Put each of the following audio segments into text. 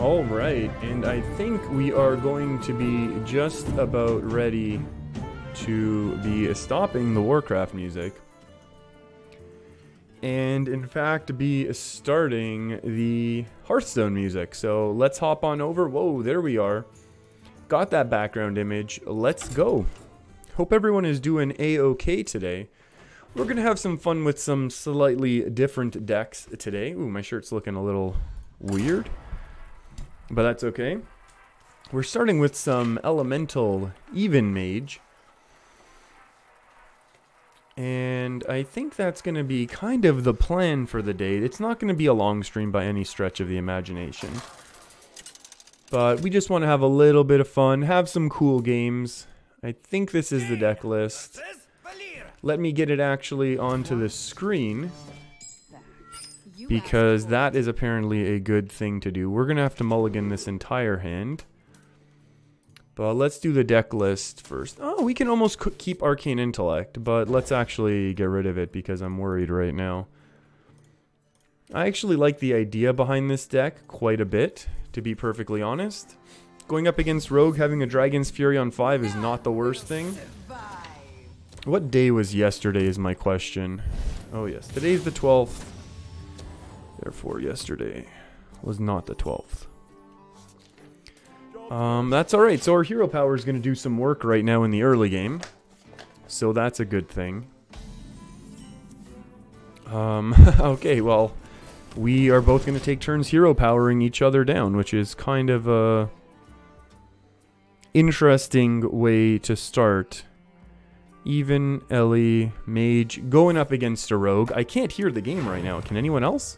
Alright, and I think we are going to be just about ready to be stopping the Warcraft music. And in fact, be starting the Hearthstone music. So let's hop on over. Whoa, there we are. Got that background image. Let's go. Hope everyone is doing a-okay today. We're going to have some fun with some slightly different decks today. Ooh, my shirt's looking a little weird, but that's okay. We're starting with some Elemental Even Mage. And I think that's going to be kind of the plan for the day. It's not going to be a long stream by any stretch of the imagination. But we just want to have a little bit of fun, have some cool games. I think this is the deck list. Let me get it actually onto the screen, because that is apparently a good thing to do. We're going to have to mulligan this entire hand. But let's do the deck list first. Oh, we can almost keep Arcane Intellect, but let's actually get rid of it because I'm worried right now. I actually like the idea behind this deck quite a bit, to be perfectly honest. Going up against Rogue, having a Dragon's Fury on 5 is not the worst thing. What day was yesterday is my question. Oh yes, today's the 12th. Therefore, yesterday was not the 12th. That's alright. So our hero power is going to do some work right now in the early game. So that's a good thing. Okay, well, we are both going to take turns hero powering each other down, which is kind of a interesting way to start. Even, Ellie, Mage, going up against a Rogue. I can't hear the game right now. Can anyone else?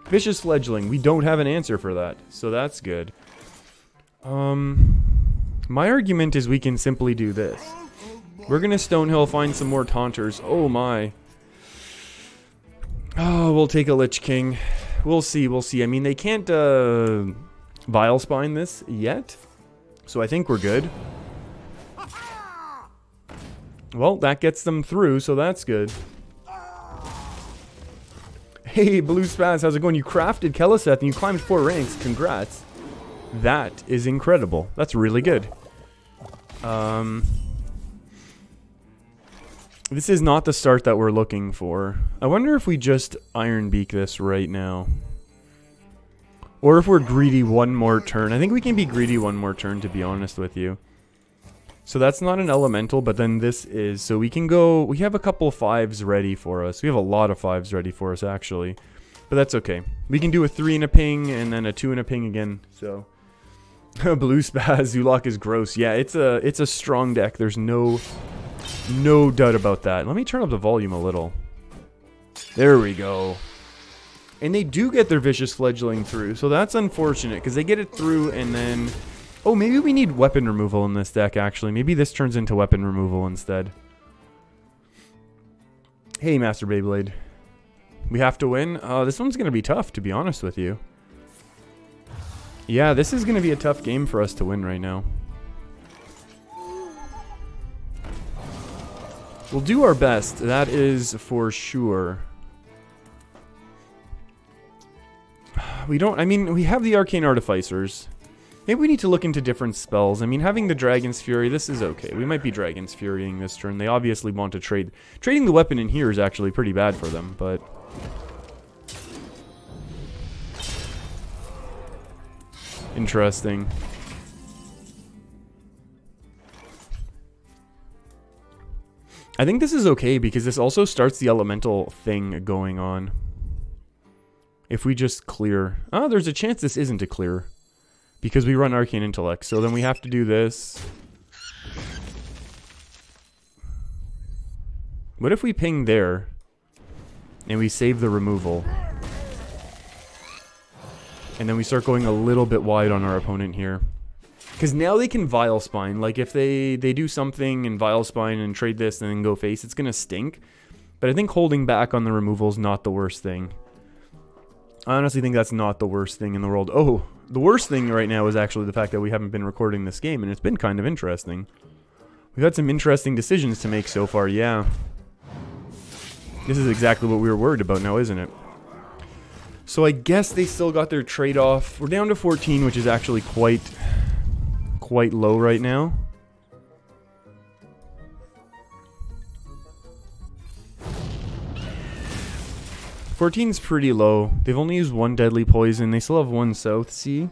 Vicious Fledgling. We don't have an answer for that, so that's good. My argument is we can simply do this. We're gonna Stonehill, find some more Taunters. Oh my. Oh, we'll take a Lich King. We'll see, we'll see. I mean, they can't, Vile Spine this yet, so I think we're good. Well, that gets them through, so that's good. Hey, Blue Spaz, how's it going? You crafted Keleseth and you climbed 4 ranks. Congrats. That is incredible. That's really good. This is not the start that we're looking for. I wonder if we just Iron Beak this right now. Or if we're greedy one more turn. I think we can be greedy one more turn, to be honest with you. So that's not an elemental, but then this is. So we can go, we have a couple 5s ready for us. We have a lot of 5s ready for us, actually. But that's okay. We can do a 3 and a ping, and then a 2 and a ping again, so. Blue Spaz, Zulok is gross. Yeah, it's a strong deck. There's no doubt about that. Let me turn up the volume a little. There we go. And they do get their Vicious Fledgling through, so that's unfortunate, because they get it through, and then... Oh, maybe we need weapon removal in this deck, actually. Maybe this turns into weapon removal instead. Hey, Master Beyblade. We have to win? This one's going to be tough, to be honest with you. Yeah, this is going to be a tough game for us to win right now. We'll do our best, that is for sure. We don't, I mean, we have the Arcane Artificers. Maybe we need to look into different spells. I mean, having the Dragon's Fury, this is okay. We might be Dragon's Furying this turn. They obviously want to trade. Trading the weapon in here is actually pretty bad for them, but... Interesting. I think this is okay because this also starts the elemental thing going on. If we just clear... Oh, there's a chance this isn't a clear. Because we run Arcane Intellect, so then we have to do this. What if we ping there, and we save the removal? And then we start going a little bit wide on our opponent here. Because now they can Vile Spine. Like, if they do something and Vile Spine and trade this and then go face, it's going to stink. But I think holding back on the removal is not the worst thing. I honestly think that's not the worst thing in the world. Oh, the worst thing right now is actually the fact that we haven't been recording this game, and it's been kind of interesting. We've had some interesting decisions to make so far, yeah. This is exactly what we were worried about now, isn't it? So I guess they still got their trade-off. We're down to 14, which is actually quite low right now. $14's pretty low. They've only used one deadly poison. They still have one South Sea.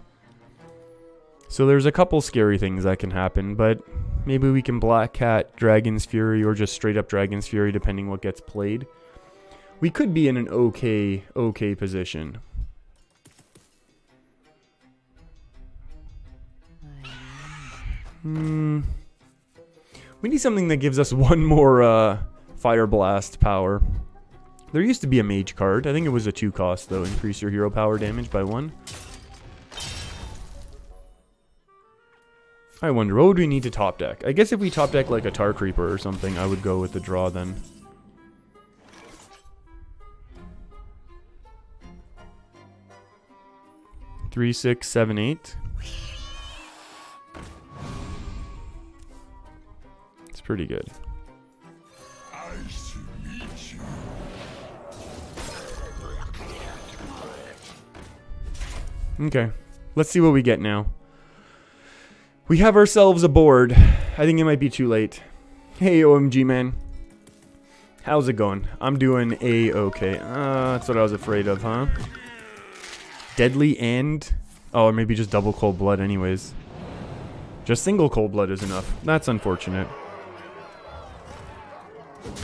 So there's a couple scary things that can happen, but maybe we can Black Cat, Dragon's Fury, or just straight up Dragon's Fury, depending what gets played. We could be in an okay position. We need something that gives us one more Fire Blast power. There used to be a mage card. I think it was a 2 cost though. Increase your hero power damage by 1. I wonder, what would we need to top deck? I guess if we top deck like a Tar Creeper or something, I would go with the draw then. Three, 6, 7, 8. It's pretty good. Okay, let's see what we get now. We have ourselves a board. I think it might be too late. Hey, OMG man. How's it going? I'm doing A-okay. That's what I was afraid of, huh? Deadly and... oh, or maybe just double cold blood anyways. Just single cold blood is enough. That's unfortunate.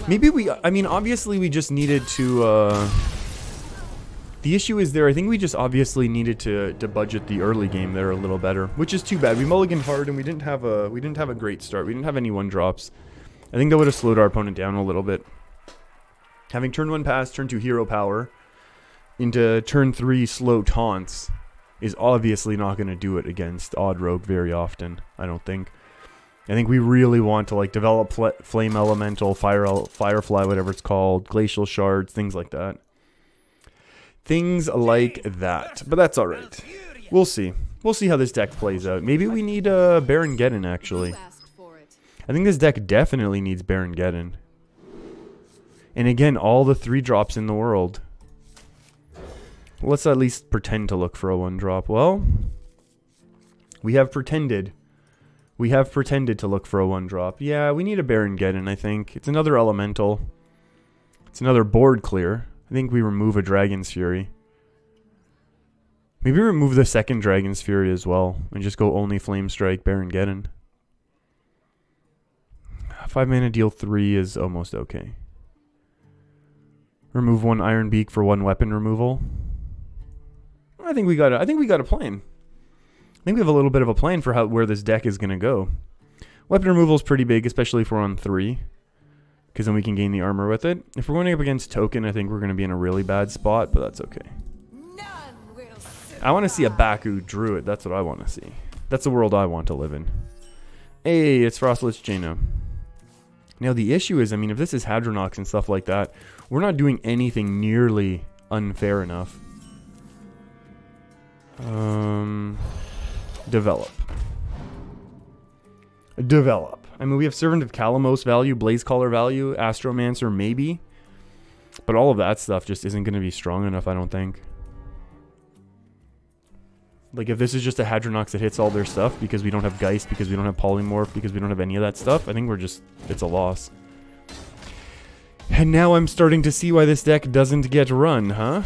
Maybe we... I mean, obviously we just needed to... The issue is there, I think we just obviously needed to budget the early game there a little better, which is too bad. We mulliganed hard and we didn't have a great start. We didn't have any 1-drops. I think that would have slowed our opponent down a little bit. Having turn 1 pass, turn 2 hero power into turn 3 slow taunts is obviously not going to do it against Odd Rogue very often, I don't think. I think we really want to like develop Flame Elemental, Firefly, whatever it's called, Glacial Shards, things like that. Things like that. But that's alright. We'll see. We'll see how this deck plays out. Maybe we need Baron Geddon, actually. I think this deck definitely needs Baron Geddon. And again, all the 3-drops in the world. Let's at least pretend to look for a 1-drop. Well, we have pretended. We have pretended to look for a 1-drop. Yeah, we need a Baron Geddon, I think. It's another Elemental. It's another board clear. I think we remove a Dragon's Fury. Maybe remove the second Dragon's Fury as well. And just go only Flame Strike, Baron Geddon. 5 mana deal 3 is almost okay. Remove 1 Iron Beak for 1 weapon removal. I think we got a plan. I think we have a little bit of a plan for where this deck is gonna go. Weapon removal is pretty big, especially if we're on 3. Because then we can gain the armor with it. If we're going up against Token, I think we're going to be in a really bad spot, but that's okay. I want to see a Baku Druid. That's what I want to see. That's the world I want to live in. Hey, it's Frostlich Jaina. Now the issue is, I mean, if this is Hadronox and stuff like that, we're not doing anything nearly unfair enough. Develop. Develop. I mean, we have Servant of Kalamos value, Blazecaller value, Astromancer maybe. But all of that stuff just isn't going to be strong enough, I don't think. Like, if this is just a Hadronox that hits all their stuff because we don't have Geist, because we don't have Polymorph, because we don't have any of that stuff, I think we're just... it's a loss. And now I'm starting to see why this deck doesn't get run, huh?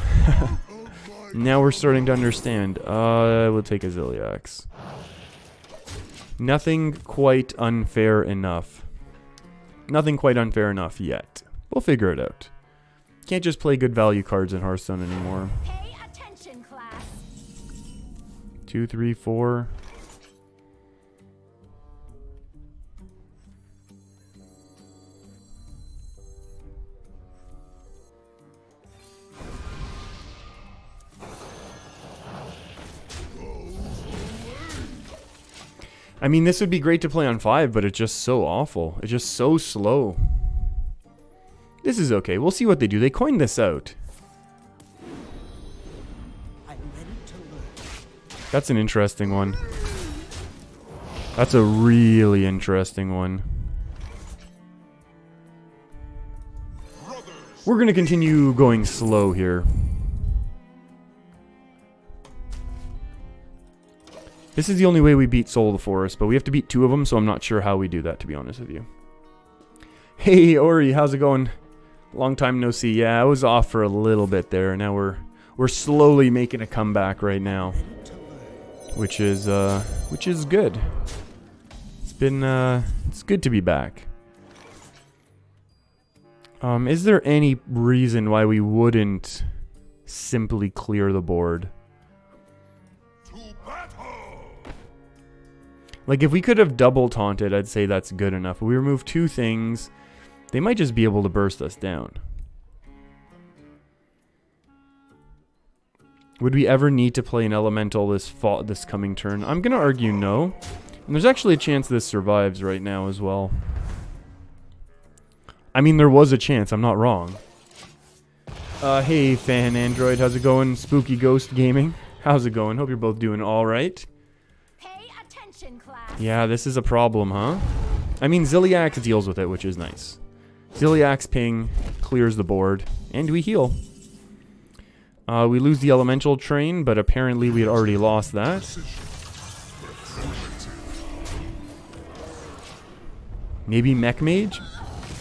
Now we're starting to understand. We'll take a Ziliax. Nothing quite unfair enough. Nothing quite unfair enough yet. We'll figure it out. Can't just play good value cards in Hearthstone anymore. Pay attention, class. 2, 3, 4. I mean, this would be great to play on 5, but it's just so awful. It's just so slow. This is okay. We'll see what they do. They coined this out. That's an interesting one. That's a really interesting one. We're going to continue going slow here. This is the only way we beat Soul of the Forest, but we have to beat 2 of them, so I'm not sure how we do that, to be honest with you. Hey, Ori, how's it going? Long time no see. Yeah, I was off for a little bit there. Now we're slowly making a comeback right now, which is good. It's good to be back. Is there any reason why we wouldn't simply clear the board? Like, if we could have double taunted, I'd say that's good enough. If we remove 2 things, they might just be able to burst us down. Would we ever need to play an elemental this coming turn? I'm gonna argue no. And there's actually a chance this survives right now as well. I mean, there was a chance, I'm not wrong. Hey, Fan Android, how's it going? Spooky Ghost Gaming, how's it going? Hope you're both doing alright. Yeah, this is a problem, huh? I mean, Ziliax deals with it, which is nice. Ziliax ping clears the board, and we heal. We lose the elemental train, but apparently we had already lost that. Maybe Mech Mage?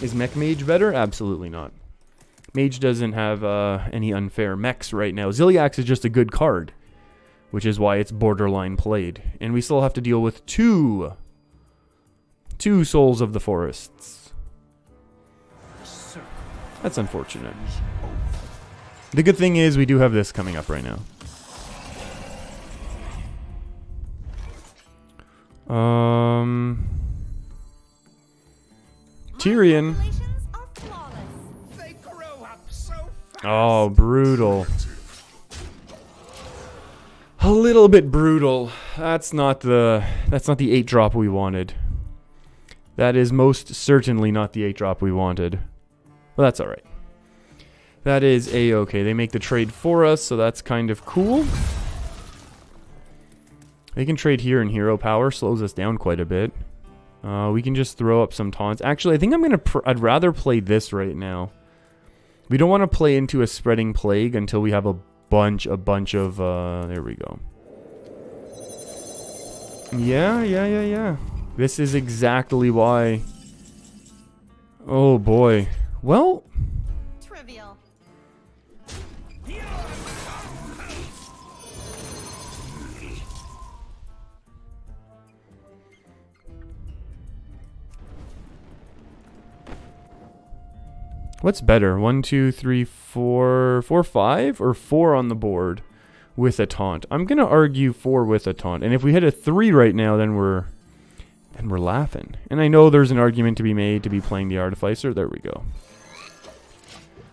Is Mech Mage better? Absolutely not. Mage doesn't have any unfair mechs right now. Ziliax is just a good card, which is why it's borderline played. And we still have to deal with two Souls of the Forests. That's unfortunate. The good thing is we do have this coming up right now. Tyrion. Oh, brutal. A little bit brutal. That's not the 8-drop we wanted. That is most certainly not the 8-drop we wanted. Well, that's alright. That is a-okay. They make the trade for us, so that's kind of cool. They can trade here, and hero power slows us down quite a bit. We can just throw up some taunts. Actually, I think I'd rather play this right now. We don't want to play into a spreading plague until we have a bunch of, there we go. Yeah. This is exactly why. Oh boy. Well. Trivial. What's better? 1, 2, 3, 4, 4, 5, or 4 on the board with a taunt? I'm gonna argue 4 with a taunt, and if we hit a 3 right now, then we're laughing. And I know there's an argument to be made to be playing the Artificer. There we go.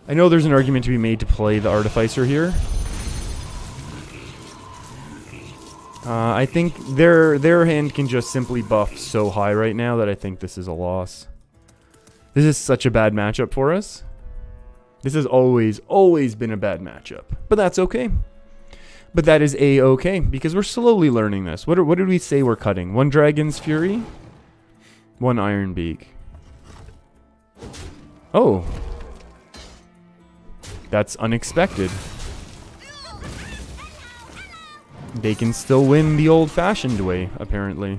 I know there's an argument to be made to play the Artificer here. I think their hand can just simply buff so high right now that I think this is a loss. This is such a bad matchup for us. This has always been a bad matchup. But that's okay. But that is a-okay, because we're slowly learning this. What did we say we're cutting? 1 Dragon's Fury? 1 Iron Beak. Oh. That's unexpected. They can still win the old-fashioned way, apparently.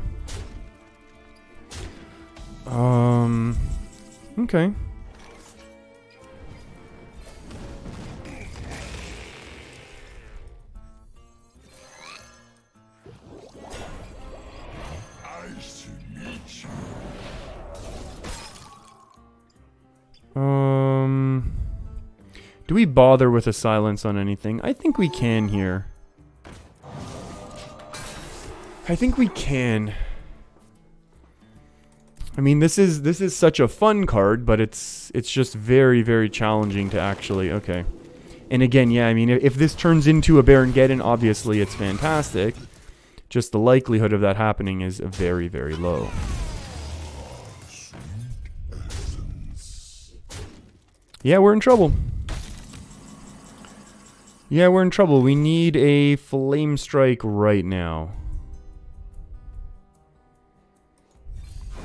Okay. Do we bother with a silence on anything? I think we can here. I think we can. I mean, this is such a fun card, but it's just very, very challenging to actually... Okay. And again, yeah, I mean, if this turns into a Baron-Geddon, obviously it's fantastic. Just the likelihood of that happening is very, very low. Yeah, we're in trouble. Yeah, we're in trouble. We need a Flame Strike right now.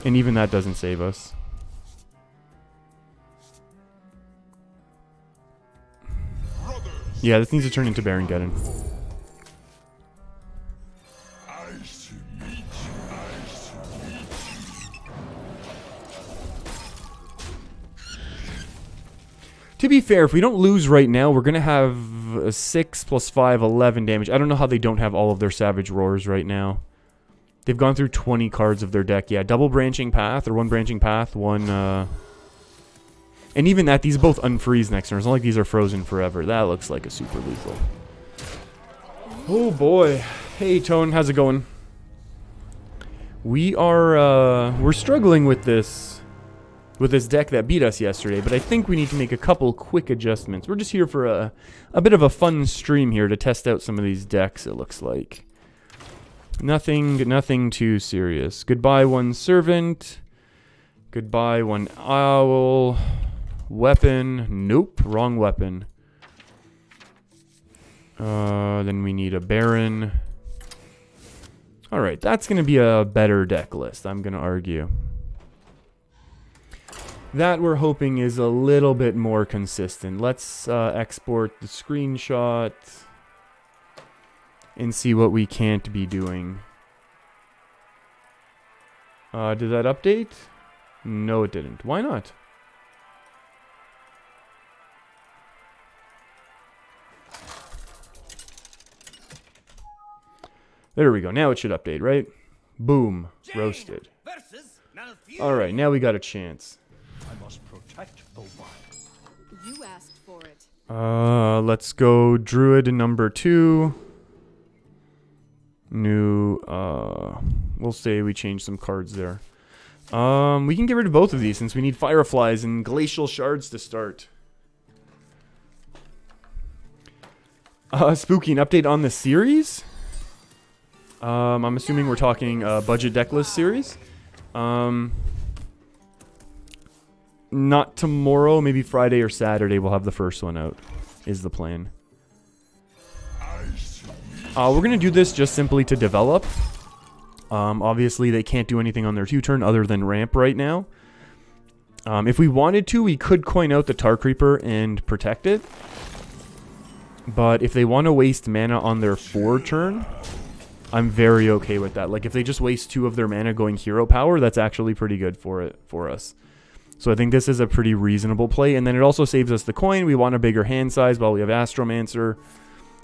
And even that doesn't save us. Yeah, this needs to turn into Baron-Geddon. To be fair, if we don't lose right now, we're going to have 6 + 5, 11 damage. I don't know how they don't have all of their Savage Roars right now. They've gone through 20 cards of their deck. Yeah, double branching path, or one branching path, one... And even that, these both unfreeze next turn. It's not like these are frozen forever. That looks like a super lethal. Oh boy. Hey Tone, how's it going? We're struggling with this deck that beat us yesterday, but I think we need to make a couple quick adjustments. We're just here for a bit of a fun stream here to test out some of these decks, it looks like. Nothing too serious. Goodbye, one servant. Goodbye, one owl. Weapon. Nope, wrong weapon. Then we need a Baron. Alright, that's going to be a better deck list, I'm going to argue. That we're hoping is a little bit more consistent. Let's export the screenshot and see what we can't be doing. Did that update? No, it didn't. Why not? There we go. Now it should update, right? Boom. Roasted. Alright, now we got a chance. I must protect the wild. You asked for it. Let's go Druid number 2. New, we'll say we change some cards there. We can get rid of both of these since we need Fireflies and Glacial Shards to start. Spooky, an update on the series? I'm assuming we're talking budget decklist series. Not tomorrow, maybe Friday or Saturday we'll have the first one out, is the plan. We're going to do this just simply to develop. Obviously they can't do anything on their 2-turn other than ramp right now. If we wanted to, we could coin out the Tar Creeper and protect it. But if they want to waste mana on their 4-turn... I'm very okay with that. Like, if they just waste 2 of their mana going hero power, that's actually pretty good for us. So I think this is a pretty reasonable play. And then it also saves us the coin. We want a bigger hand size while we have Astromancer.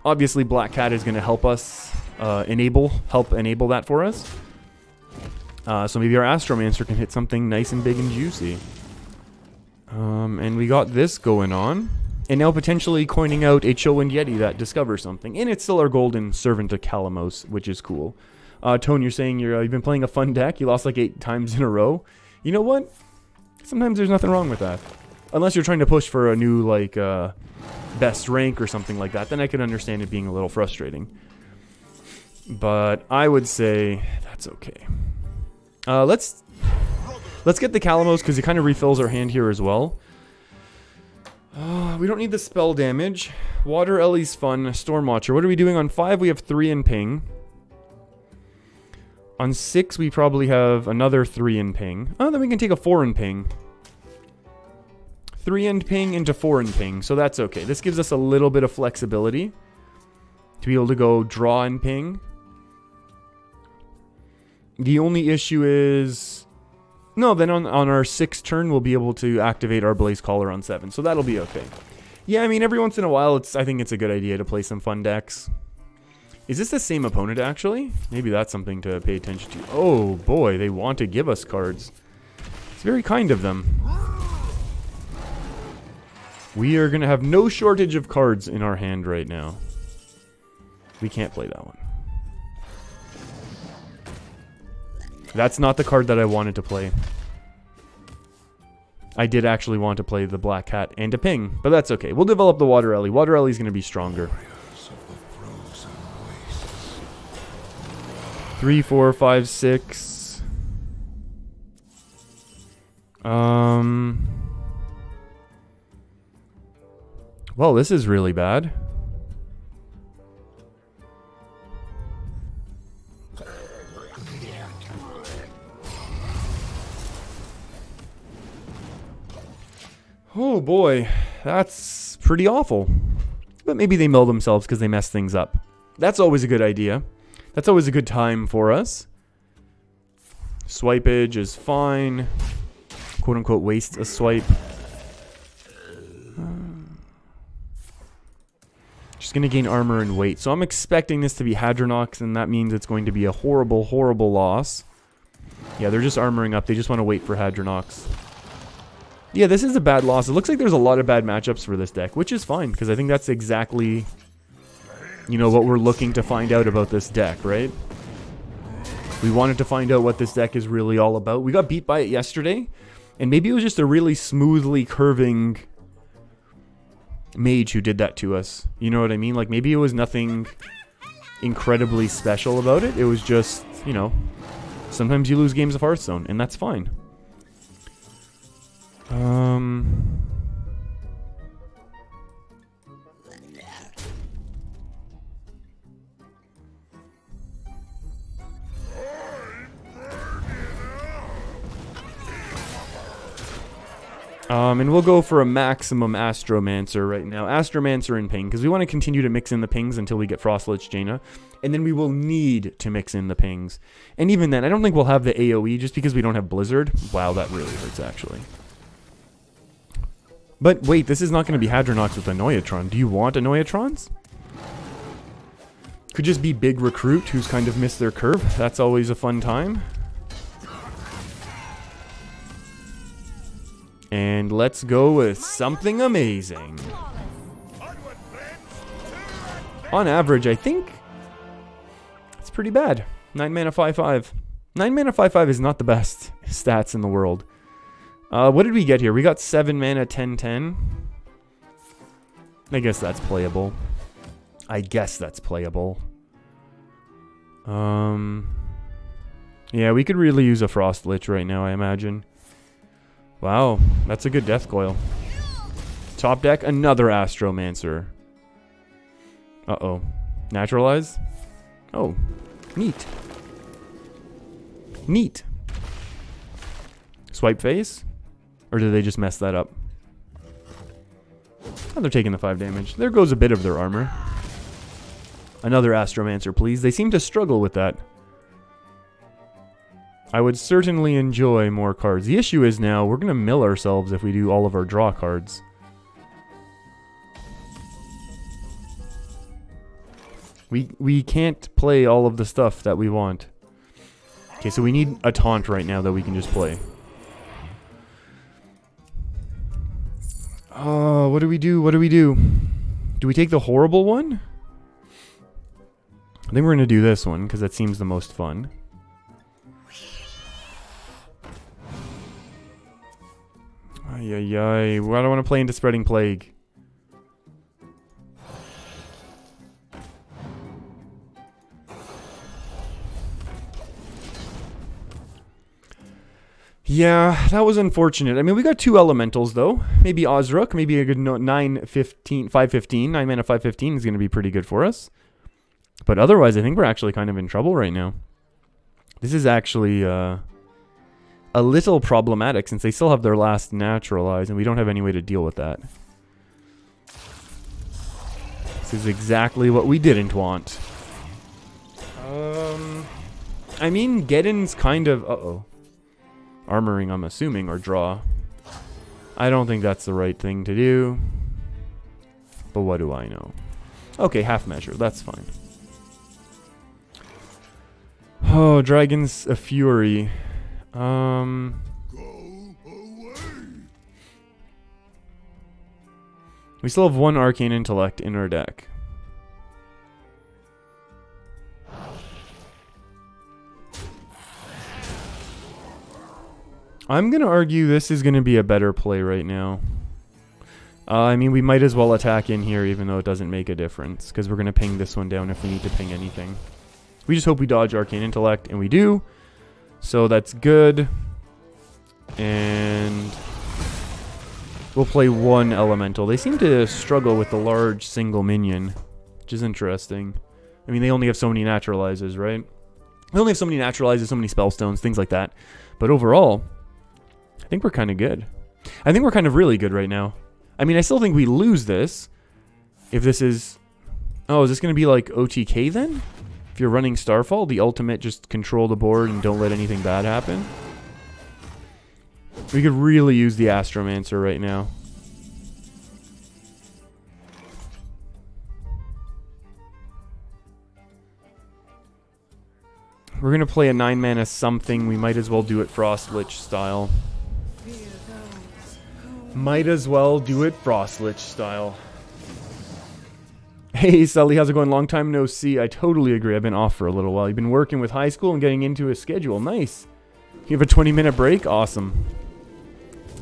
Obviously, Black Cat is going to help us help enable that for us. So maybe our Astromancer can hit something nice and big and juicy. And we got this going on. And now potentially coining out a Chillwind Yeti that discovers something. And it's still our golden Servant of Kalamos, which is cool. Tone, you're saying you've been playing a fun deck. You lost like 8 times in a row. You know what? Sometimes there's nothing wrong with that. Unless you're trying to push for a new, like, best rank or something like that. Then I can understand it being a little frustrating. But I would say that's okay. Let's get the Kalamos because it kind of refills our hand here as well. We don't need the spell damage. Water Ellie's fun. Storm Watcher. What are we doing on 5? We have 3 in ping. On 6, we probably have another 3 in ping. Oh, then we can take a 4 in ping. 3 in ping into 4 in ping. So that's okay. This gives us a little bit of flexibility to be able to go draw and ping. The only issue is... No, then on our 6th turn, we'll be able to activate our Blaze Caller on 7, so that'll be okay. Yeah, I mean, every once in a while, I think it's a good idea to play some fun decks. Is this the same opponent, actually? Maybe that's something to pay attention to. Oh, boy, they want to give us cards. It's very kind of them. We are going to have no shortage of cards in our hand right now. We can't play that one. That's not the card that I wanted to play. I did actually want to play the Black Cat and a ping, but that's okay. We'll develop the Water Ellie. Water Ellie's going to be stronger. 3, 4, 5, 6. Well, this is really bad. Oh boy, that's pretty awful. But maybe they mill themselves because they mess things up. That's always a good idea. That's always a good time for us. Swipage is fine. Quote unquote waste a swipe. Just going to gain armor and weight. So I'm expecting this to be Hadronox, and that means it's going to be a horrible, horrible loss. Yeah, they're just armoring up. They just want to wait for Hadronox. Yeah, this is a bad loss. It looks like there's a lot of bad matchups for this deck, which is fine, because I think that's exactly, you know, what we're looking to find out about this deck, right? We wanted to find out what this deck is really all about. We got beat by it yesterday, and maybe it was just a really smoothly curving mage who did that to us. You know what I mean? Like, maybe it was nothing incredibly special about it. It was just, you know, sometimes you lose games of Hearthstone, and that's fine. And we'll go for a maximum Astromancer right now. Astromancer and Ping, because we want to continue to mix in the pings until we get Frostlich Jaina. And then we will need to mix in the pings. And even then, I don't think we'll have the AoE just because we don't have Blizzard. Wow, that really hurts, actually. But wait, this is not going to be Hadronox with Annoyatron. Do you want Annoyatrons? Could just be Big Recruit, who's kind of missed their curve. That's always a fun time. And let's go with something amazing. On average, I think it's pretty bad. 9 mana 5/5. 9 mana 5/5 is not the best stats in the world. What did we get here? We got 7 mana 10/10. I guess that's playable. Yeah, we could really use a Frost Lich right now, I imagine. Wow, that's a good Death Coil. Top deck, another Astromancer. Uh-oh. Naturalize? Oh, neat. Neat. Swipe face? Or did they just mess that up? Oh, they're taking the 5 damage. There goes a bit of their armor. Another Astromancer, please. They seem to struggle with that. I would certainly enjoy more cards. The issue is now, we're going to mill ourselves if we do all of our draw cards. We can't play all of the stuff that we want. Okay, so we need a taunt right now that we can just play. Oh, what do we do? What do we do? Do we take the horrible one? I think we're going to do this one, because that seems the most fun. Ay, ay, ay. I don't want to play into Spreading Plague. Yeah, that was unfortunate. I mean, we got 2 elementals, though. Maybe Ozruk, maybe a good 9/15, 5/15. 9 mana 5/15 is going to be pretty good for us. But otherwise, I think we're actually kind of in trouble right now. This is actually a little problematic since they still have their last Naturalize, and we don't have any way to deal with that. This is exactly what we didn't want. I mean, Geddon's kind of... Uh-oh. Armoring, I'm assuming, or draw. I don't think that's the right thing to do. But what do I know? Okay, half measure. That's fine. Oh, Dragon's a Fury. We still have 1 Arcane Intellect in our deck. I'm going to argue this is going to be a better play right now. I mean, we might as well attack in here even though it doesn't make a difference, because we're going to ping this one down if we need to ping anything. We just hope we dodge Arcane Intellect, and we do. So that's good. And we'll play 1 Elemental. They seem to struggle with the large single minion, which is interesting. I mean, they only have so many Naturalizes, right? They only have so many Naturalizes, so many Spellstones, things like that. But overall, I think we're kind of good. I think we're kind of really good right now. I mean, I still think we lose this. If this is... Oh, is this going to be like OTK then? If you're running Starfall, the ultimate, just control the board and don't let anything bad happen. We could really use the Astromancer right now. We're going to play a 9-mana something. We might as well do it Frost Lich style. Might as well do it Frost Lich style. Hey, Sully, how's it going? Long time no see. I totally agree. I've been off for a little while. You've been working with high school and getting into a schedule. Nice. You have a 20-minute break? Awesome.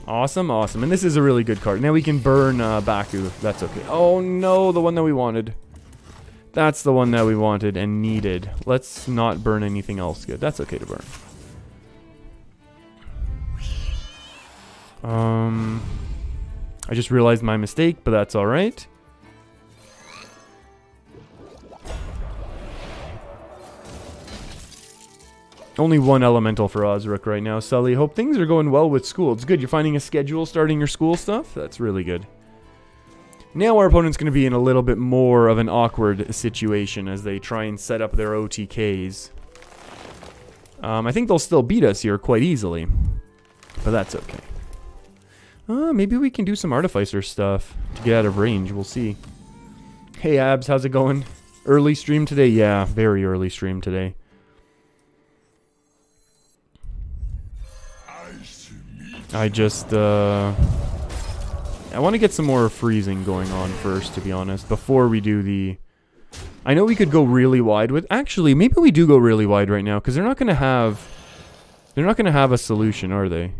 Awesome, awesome. And this is a really good card. Now we can burn Baku. That's okay. Oh, no, the one that we wanted. That's the one that we wanted and needed. Let's not burn anything else good. That's okay to burn. I just realized my mistake, but that's alright. Only one elemental for Osric right now, Sully. Hope things are going well with school. It's good. You're finding a schedule, starting your school stuff. That's really good. Now our opponent's going to be in a little bit more of an awkward situation as they try and set up their OTKs. I think they'll still beat us here quite easily, but that's okay. Maybe we can do some Artificer stuff to get out of range. We'll see. Hey, Abs, how's it going? Early stream today? Yeah, very early stream today. I just, I want to get some more freezing going on first, to be honest, before we do the... I know we could go really wide with... Actually, maybe we do go really wide right now, because they're not going to have... They're not going to have a solution, are they?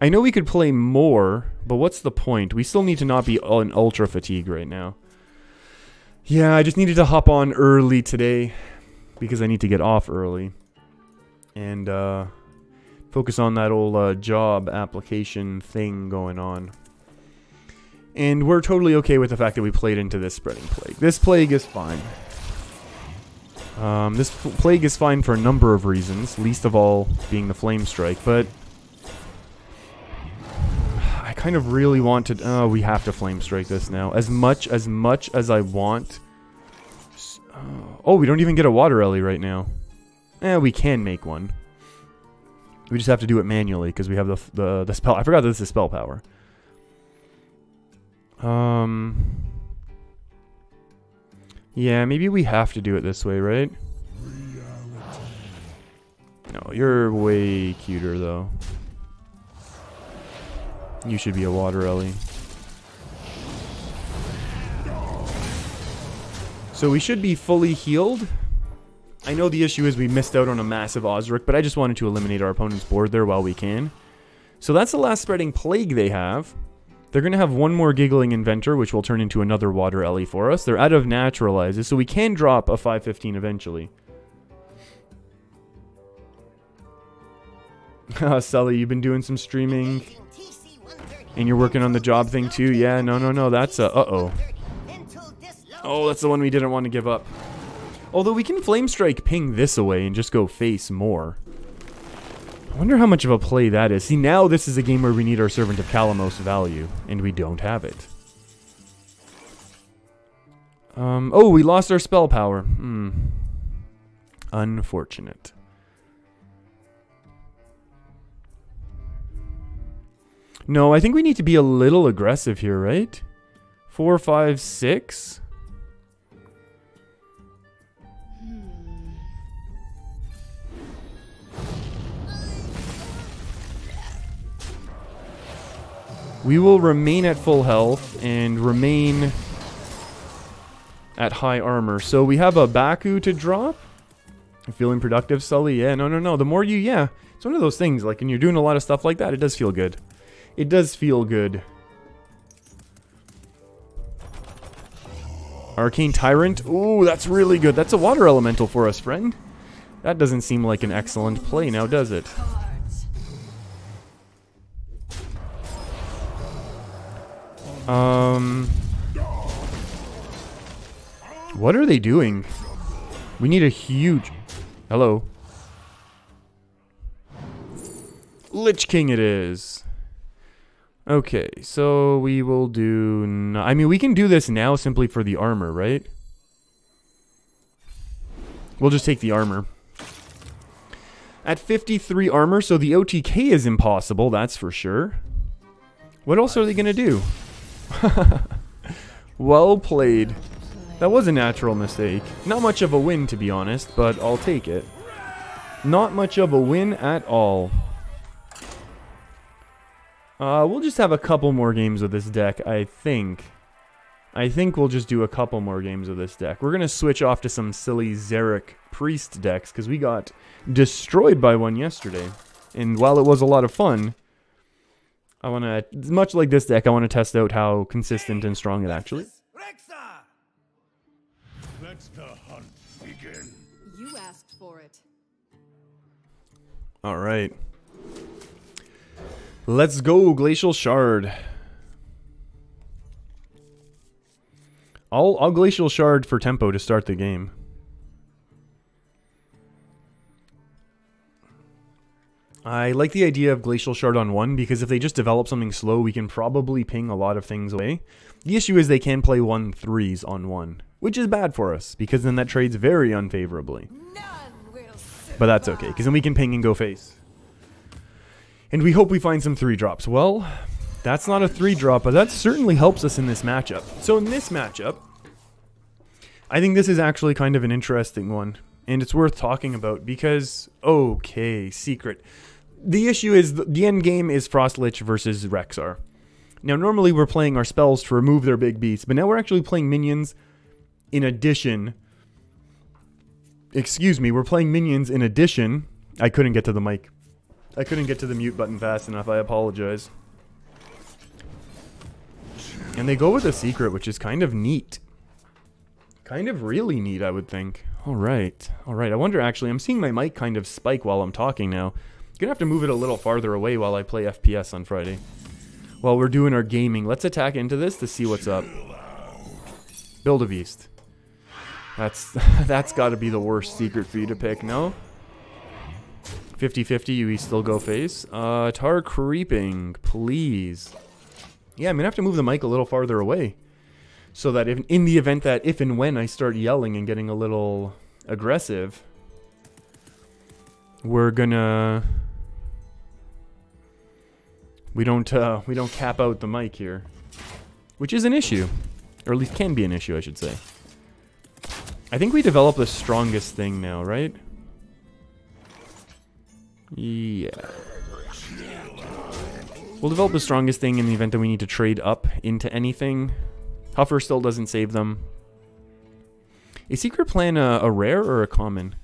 I know we could play more, but what's the point? We still need to not be on ultra fatigue right now. Yeah, I just needed to hop on early today because I need to get off early and focus on that old job application thing going on. And we're totally okay with the fact that we played into this spreading plague. This plague is fine. This plague is fine for a number of reasons, least of all being the flame strike, but I kind of really want to... we have to flame strike this now. As much as I want... oh, we don't even get a water ellie right now. We can make one. We just have to do it manually because we have the spell. I forgot that this is spell power. Yeah, maybe we have to do it this way, right? No, you're way cuter though. You should be a water ellie. So we should be fully healed. I know the issue is we missed out on a massive Osric, but I just wanted to eliminate our opponent's board there while we can. So that's the last spreading plague they have. They're going to have one more Giggling Inventor, which will turn into another Water Ellie for us. They're out of Naturalizes, so we can drop a 5/15 eventually. Sully, you've been doing some streaming, and you're working on the job thing too? Yeah, no, that's uh-oh. Oh, that's the one we didn't want to give up. Although we can Flame Strike ping this away and just go face more. I wonder how much of a play that is. See, now this is a game where we need our Servant of Calamos value, and we don't have it. Oh, we lost our spell power. Unfortunate. No, I think we need to be a little aggressive here, right? 4, 5, 6... We will remain at full health and remain at high armor. So we have a Baku to drop. You feeling productive, Sully? Yeah, no. The more you, yeah. It's one of those things, like when you're doing a lot of stuff like that, it does feel good. It does feel good. Arcane Tyrant. Ooh, that's really good. That's a water elemental for us, friend. That doesn't seem like an excellent play now, does it? What are they doing? We need a huge... Hello. Lich King it is. Okay, so we will do... I mean, we can do this now simply for the armor, right? We'll just take the armor. At 53 armor, so the OTK is impossible, that's for sure. What else are they going to do? Well played. That was a natural mistake. Not much of a win, to be honest, but I'll take it. Not much of a win at all. We'll just have a couple more games with this deck, I think. I think we'll just do a couple more games with this deck. We're going to switch off to some silly Xeric Priest decks, because we got destroyed by one yesterday. And while it was a lot of fun, I want to, much like this deck, I want to test out how consistent and strong it actually is. Let the hunt begin. You asked for it. All right. Let's go, Glacial Shard. I'll Glacial Shard for tempo to start the game. I like the idea of Glacial Shard on 1 because if they just develop something slow, we can probably ping a lot of things away. The issue is they can play 1/3s on 1, which is bad for us because then that trades very unfavorably. But that's okay, because then we can ping and go face. And we hope we find some 3-drops. Well, that's not a 3-drop, but that certainly helps us in this matchup. So in this matchup, I think this is actually kind of an interesting one. And it's worth talking about because, okay, secret. The issue is the end game is Frostlich versus Rexar. Now, normally we're playing our spells to remove their big beasts, but now we're actually playing minions in addition. Excuse me, we're playing minions in addition. I couldn't get to the mic. I couldn't get to the mute button fast enough. I apologize. And they go with a secret, which is kind of neat. Kind of really neat, I would think. All right. All right. I wonder, actually, I'm seeing my mic kind of spike while I'm talking now. Gonna have to move it a little farther away while I play FPS on Friday. While we're doing our gaming, let's attack into this to see what's up. Build a beast. That's got to be the worst secret for you to pick, no? 50-50, you still go face. Tar creeping, please. Yeah, I'm gonna have to move the mic a little farther away. So that if, in the event that if and when I start yelling and getting a little aggressive, we're gonna... We don't cap out the mic here. Which is an issue. Or at least can be an issue, I should say. I think we develop the strongest thing now, right? Yeah. We'll develop the strongest thing in the event that we need to trade up into anything. Huffer still doesn't save them. Is Secret Plan a rare or a common?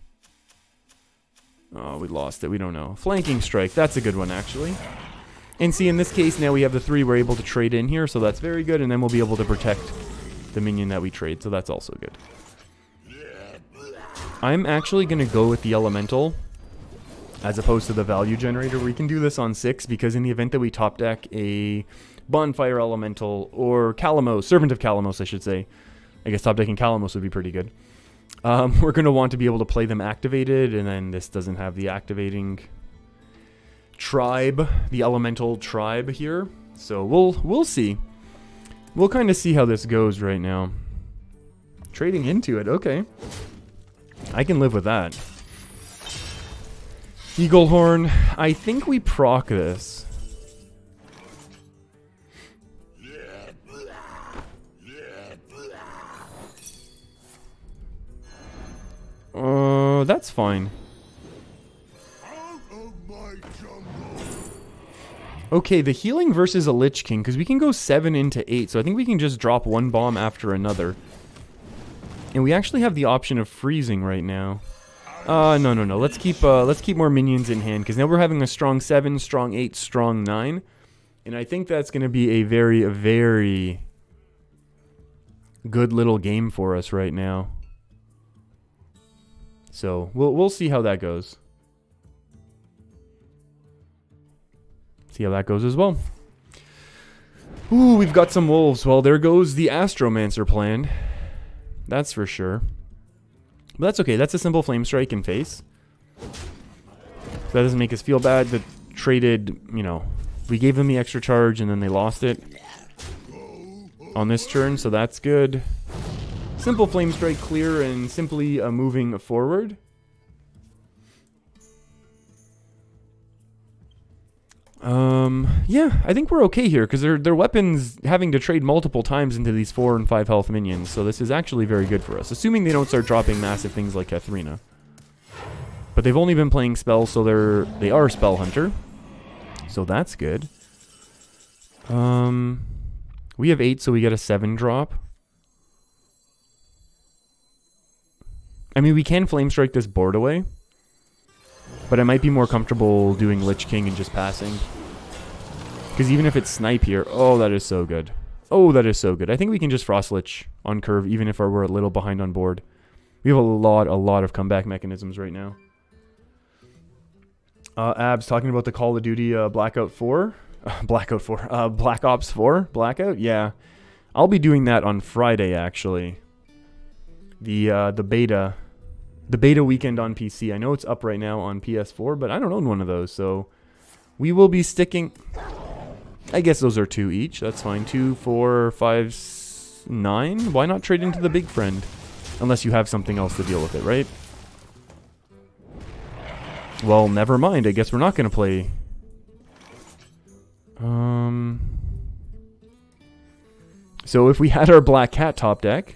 Oh, we lost it. We don't know. Flanking Strike. That's a good one, actually. And see, in this case, now we have the 3 we're able to trade in here, so that's very good. And then we'll be able to protect the minion that we trade, so that's also good. I'm actually going to go with the Elemental as opposed to the Value Generator. We can do this on 6 because in the event that we top deck a Bonfire Elemental or Calamos, Servant of Calamos, I should say. I guess top decking Calamos would be pretty good. We're going to want to be able to play them activated, and then this doesn't have the activating tribe, the Elemental tribe here. So we'll see. We'll kind of see how this goes right now. Trading into it, okay. I can live with that. Eaglehorn, I think we proc this. That's fine. Okay, the healing versus a Lich King, because we can go 7 into 8, so I think we can just drop one bomb after another. And we actually have the option of freezing right now. No. Let's keep more minions in hand, because now we're having a strong 7, strong 8, strong 9. And I think that's going to be a very, very good little game for us right now. So, we'll see how that goes. See how that goes as well. Ooh, we've got some wolves. Well, there goes the Astromancer plan. That's for sure. But that's okay. That's a simple Flame Strike in face. That doesn't make us feel bad. That traded, you know, we gave them the extra charge and then they lost it on this turn, so that's good. Simple Flame Strike clear and simply moving forward. Yeah, I think we're okay here because their weapons having to trade multiple times into these 4 and 5 health minions, so this is actually very good for us, assuming they don't start dropping massive things like Katharina. But they've only been playing spells, so they are Spell Hunter, so that's good. We have 8, so we get a 7 drop. I mean, we can Flame Strike this board away, but I might be more comfortable doing Lich King and just passing. Because even if it's Snipe here, oh, that is so good. Oh, that is so good. I think we can just Frost Lich on curve, even if we're a little behind on board. We have a lot of comeback mechanisms right now. Abs talking about the Call of Duty Blackout 4. Black Ops 4? Blackout? Yeah. I'll be doing that on Friday, actually. The beta. The beta weekend on PC. I know it's up right now on PS4, but I don't own one of those, so we will be sticking... I guess those are 2 each. That's fine. 2, 4, 5, 9. Why not trade into the big friend? Unless you have something else to deal with it, right? Well, never mind. I guess we're not going to play... So if we had our Black Cat top deck...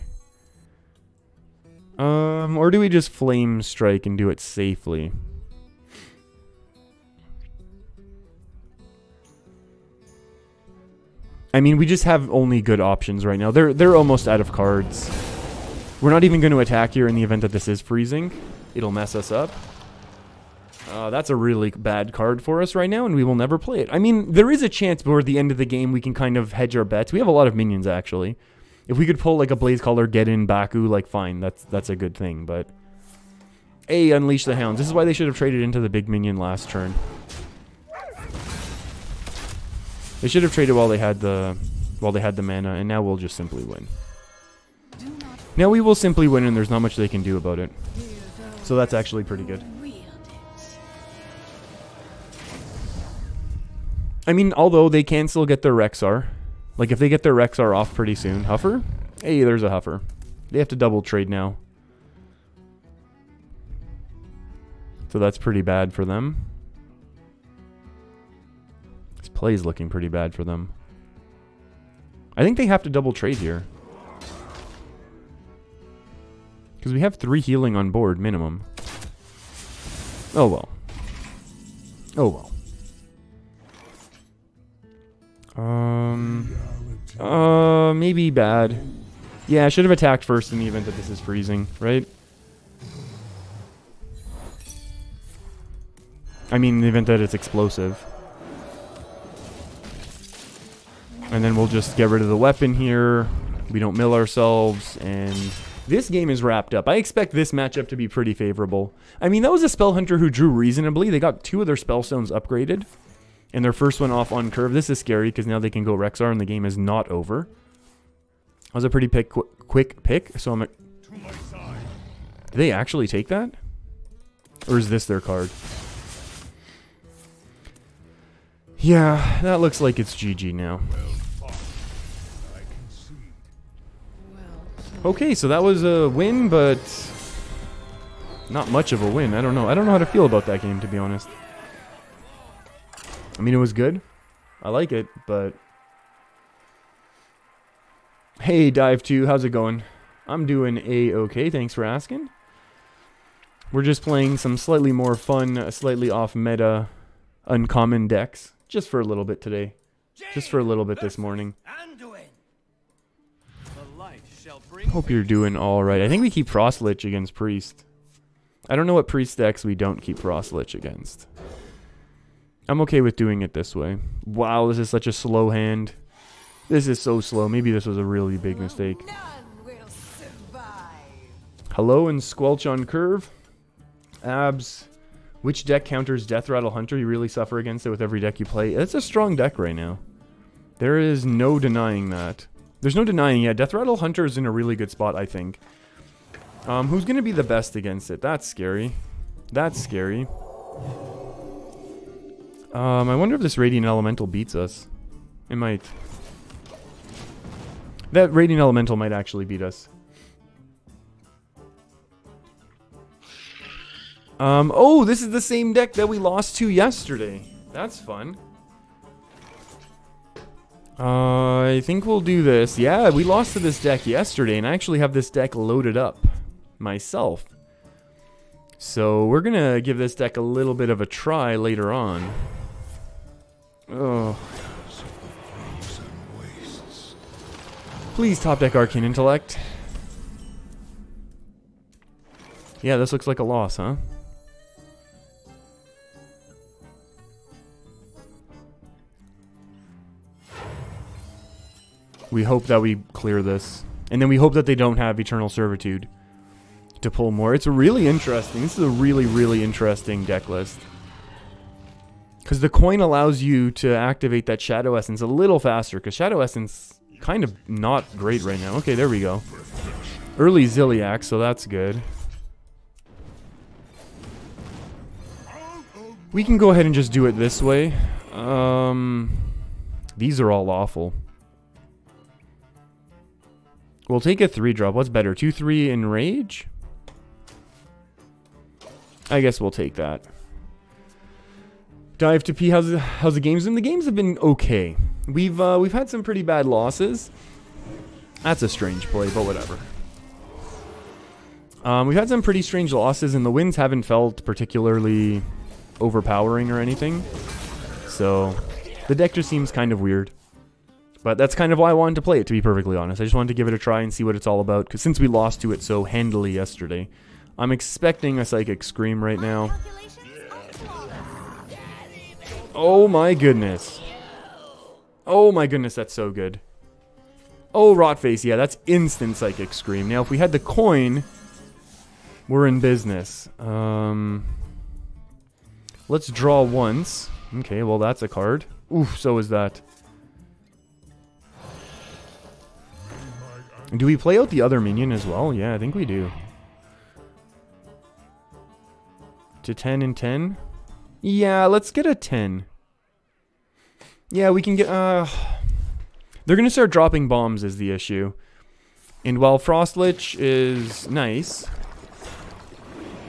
or do we just Flame Strike and do it safely? I mean, we just have only good options right now. They're almost out of cards. We're not even going to attack here in the event that this is freezing. It'll mess us up. That's a really bad card for us right now, and we will never play it. I mean, there is a chance toward the end of the game we can kind of hedge our bets. We have a lot of minions, actually. If we could pull like a Blaze Caller, get in Baku, like fine, that's a good thing. But Unleash the Hounds. This is why they should have traded into the big minion last turn. They should have traded while they had the mana, and now we'll just simply win. Now we will simply win, and there's not much they can do about it. So that's actually pretty good. I mean, although they can still get their Rexar. Like, if they get their Rexar off pretty soon. Huffer? Hey, there's a Huffer. They have to double trade now. So that's pretty bad for them. This play is looking pretty bad for them. I think they have to double trade here. Because we have 3 healing on board, minimum. Oh well. Oh well. Maybe bad. Yeah, I should have attacked first in the event that this is freezing, right? I mean, in the event that it's explosive. And then we'll just get rid of the weapon here. We don't mill ourselves, and this game is wrapped up. I expect this matchup to be pretty favorable. I mean, that was a Spell Hunter who drew reasonably. They got 2 of their Spellstones upgraded. And their first one off on curve. This is scary because now they can go Rexar and the game is not over. That was a pretty quick pick. So I'm... Did they actually take that? Or is this their card? Yeah, that looks like it's GG now. Okay, so that was a win, but not much of a win. I don't know. I don't know how to feel about that game, to be honest. I mean, it was good. I like it, but... Hey, Dive2, how's it going? I'm doing A-okay, thanks for asking. We're just playing some slightly more fun, slightly off-meta, uncommon decks. Just for a little bit today. Just for a little bit this morning. Hope you're doing alright. I think we keep Frost Lich against Priest. I don't know what Priest decks we don't keep Frost Lich against. I'm okay with doing it this way. Wow, this is such a slow hand. This is so slow. Maybe this was a really big mistake. Hello and Squelch on curve. Abs. Which deck counters Death Rattle Hunter? You really suffer against it with every deck you play. It's a strong deck right now. There is no denying that. There's no denying, yeah, Death Rattle Hunter is in a really good spot, I think. Who's going to be the best against it? That's scary. That's scary. I wonder if this Radiant Elemental beats us. It might. That Radiant Elemental might actually beat us. Oh, this is the same deck that we lost to yesterday. That's fun. I think we'll do this. Yeah, we lost to this deck yesterday, and I actually have this deck loaded up myself. So we're going to give this deck a little bit of a try later on. Oh. Please top deck Arcane Intellect. Yeah, this looks like a loss, huh? We hope that we clear this. And then we hope that they don't have Eternal Servitude to pull more. It's really interesting. This is a really, really interesting deck list. Because the coin allows you to activate that Shadow Essence a little faster. Because Shadow Essence kind of not great right now. Okay, there we go. Early Zilliax, so that's good. We can go ahead and just do it this way. These are all awful. We'll take a 3-drop. What's better? 2-3 Enrage? I guess we'll take that. Dive to P. How's the games been? The games have been okay. We've had some pretty bad losses. That's a strange play, but whatever. We've had some pretty strange losses, and the wins haven't felt particularly overpowering or anything. So the deck just seems kind of weird. But that's kind of why I wanted to play it, to be perfectly honest. I just wanted to give it a try and see what it's all about, because since we lost to it so handily yesterday, I'm expecting a Psychic Scream right now. Oh my goodness. Oh my goodness, that's so good. Oh, Rotface, yeah, that's instant Psychic Scream. Now, if we had the coin, we're in business. Let's draw once. Okay, well, that's a card. Oof, so is that. Do we play out the other minion as well? Yeah, I think we do. To 10 and 10? Yeah, let's get a 10. Yeah, we can get... They're going to start dropping bombs is the issue. And while Frostlich is nice...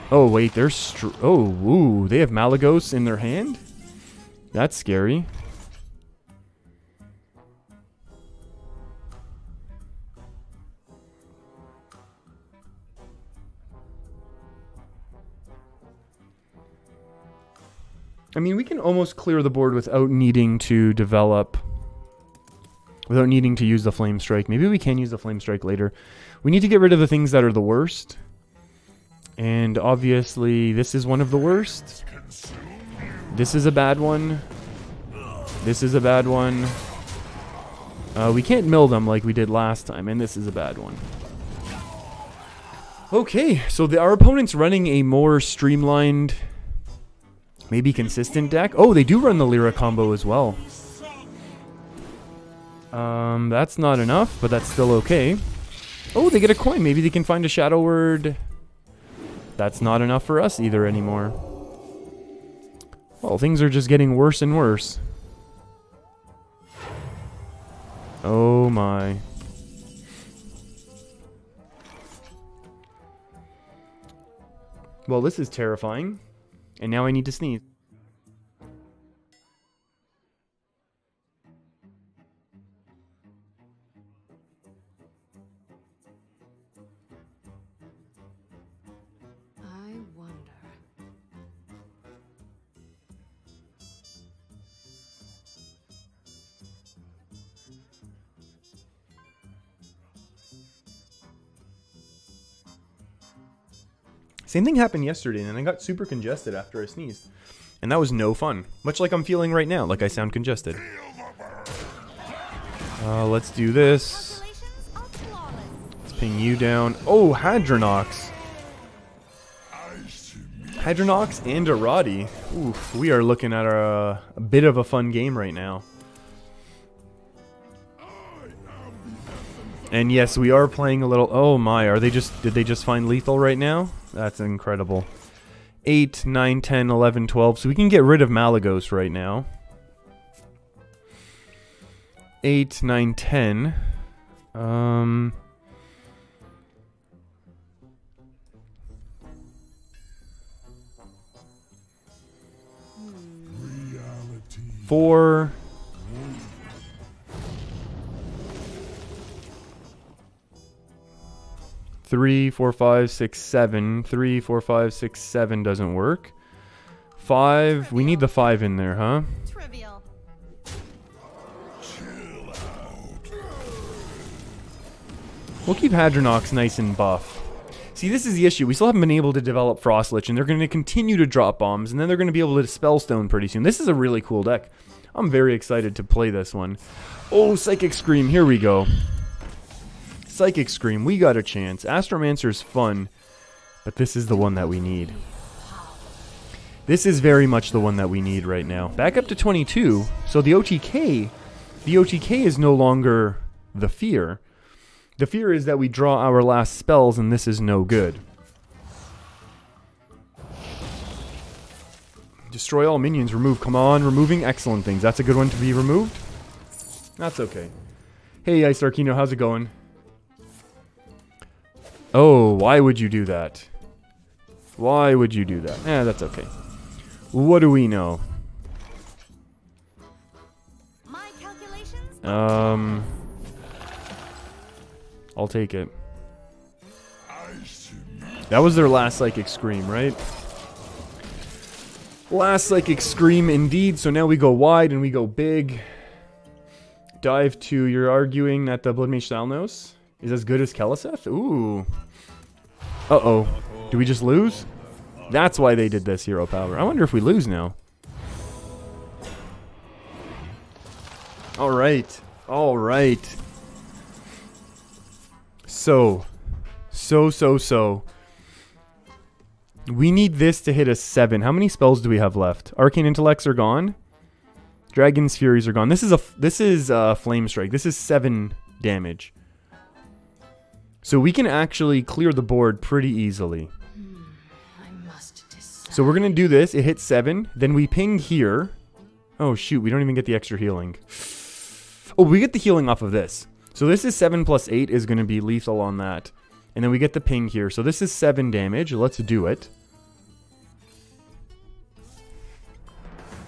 Oh, wait, they're... ooh, they have Malagos in their hand? That's scary. I mean, we can almost clear the board without needing to develop, without needing to use the Flame Strike. Maybe we can use the Flame Strike later. We need to get rid of the things that are the worst. And obviously, this is one of the worst. This is a bad one. This is a bad one. We can't mill them like we did last time, and this is a bad one. Okay, so our opponent's running a more streamlined... maybe consistent deck. Oh, they do run the Lyra combo as well. That's not enough, but that's still okay. Oh, they get a coin. Maybe they can find a Shadow Word. That's not enough for us either anymore. Well, things are just getting worse and worse. Oh my. Well, this is terrifying. And now I need to sneeze. I wonder. Same thing happened yesterday, and I got super congested after I sneezed. And that was no fun. Much like I'm feeling right now, like I sound congested. Let's do this. Let's ping you down. Oh, Hadronox. Hadronox and Arati. Oof, we are looking at a bit of a fun game right now. And yes, we are playing a little... Oh my, did they just find lethal right now? That's incredible. 8, 9, 10, 11, 12. So we can get rid of Malagos right now. 8, 9, 10. Four. 3, 4, 5, 6, 7. 3, 4, 5, 6, 7 doesn't work. 5. We need the 5 in there, huh? Trivial. We'll keep Hadronox nice and buff. See, this is the issue. We still haven't been able to develop Frost Lich, and they're going to continue to drop bombs, and then they're going to be able to Dispel Stone pretty soon. This is a really cool deck. I'm very excited to play this one. Oh, Psychic Scream. Here we go. Psychic Scream. We got a chance. Astromancer's fun, but this is the one that we need. This is very much the one that we need right now. Back up to 22. So the OTK is no longer the fear. The fear is that we draw our last spells, and this is no good. Destroy all minions. Remove. Come on, removing excellent things. That's a good one to be removed. That's okay. Hey, Ice Arcano, how's it going? Oh, why would you do that? Why would you do that? Eh, that's okay. What do we know? My calculations? I'll take it. That was their last Psychic Scream, right? Last Psychic Scream indeed. So now we go wide and we go big. Dive 2. You're arguing that the Blood Mage Salnos is as good as Keliseth? Ooh. Uh-oh. Do we just lose? That's why they did this, Hero Power. I wonder if we lose now. Alright. Alright. So. We need this to hit a 7. How many spells do we have left? Arcane Intellects are gone. Dragon's Furies are gone. This is Flame Strike. This is 7 damage. So we can actually clear the board pretty easily. I must decide. So we're going to do this. It hits 7. Then we ping here. Oh, shoot. We don't even get the extra healing. Oh, we get the healing off of this. So this is 7 plus 8 is going to be lethal on that. And then we get the ping here. So this is 7 damage. Let's do it.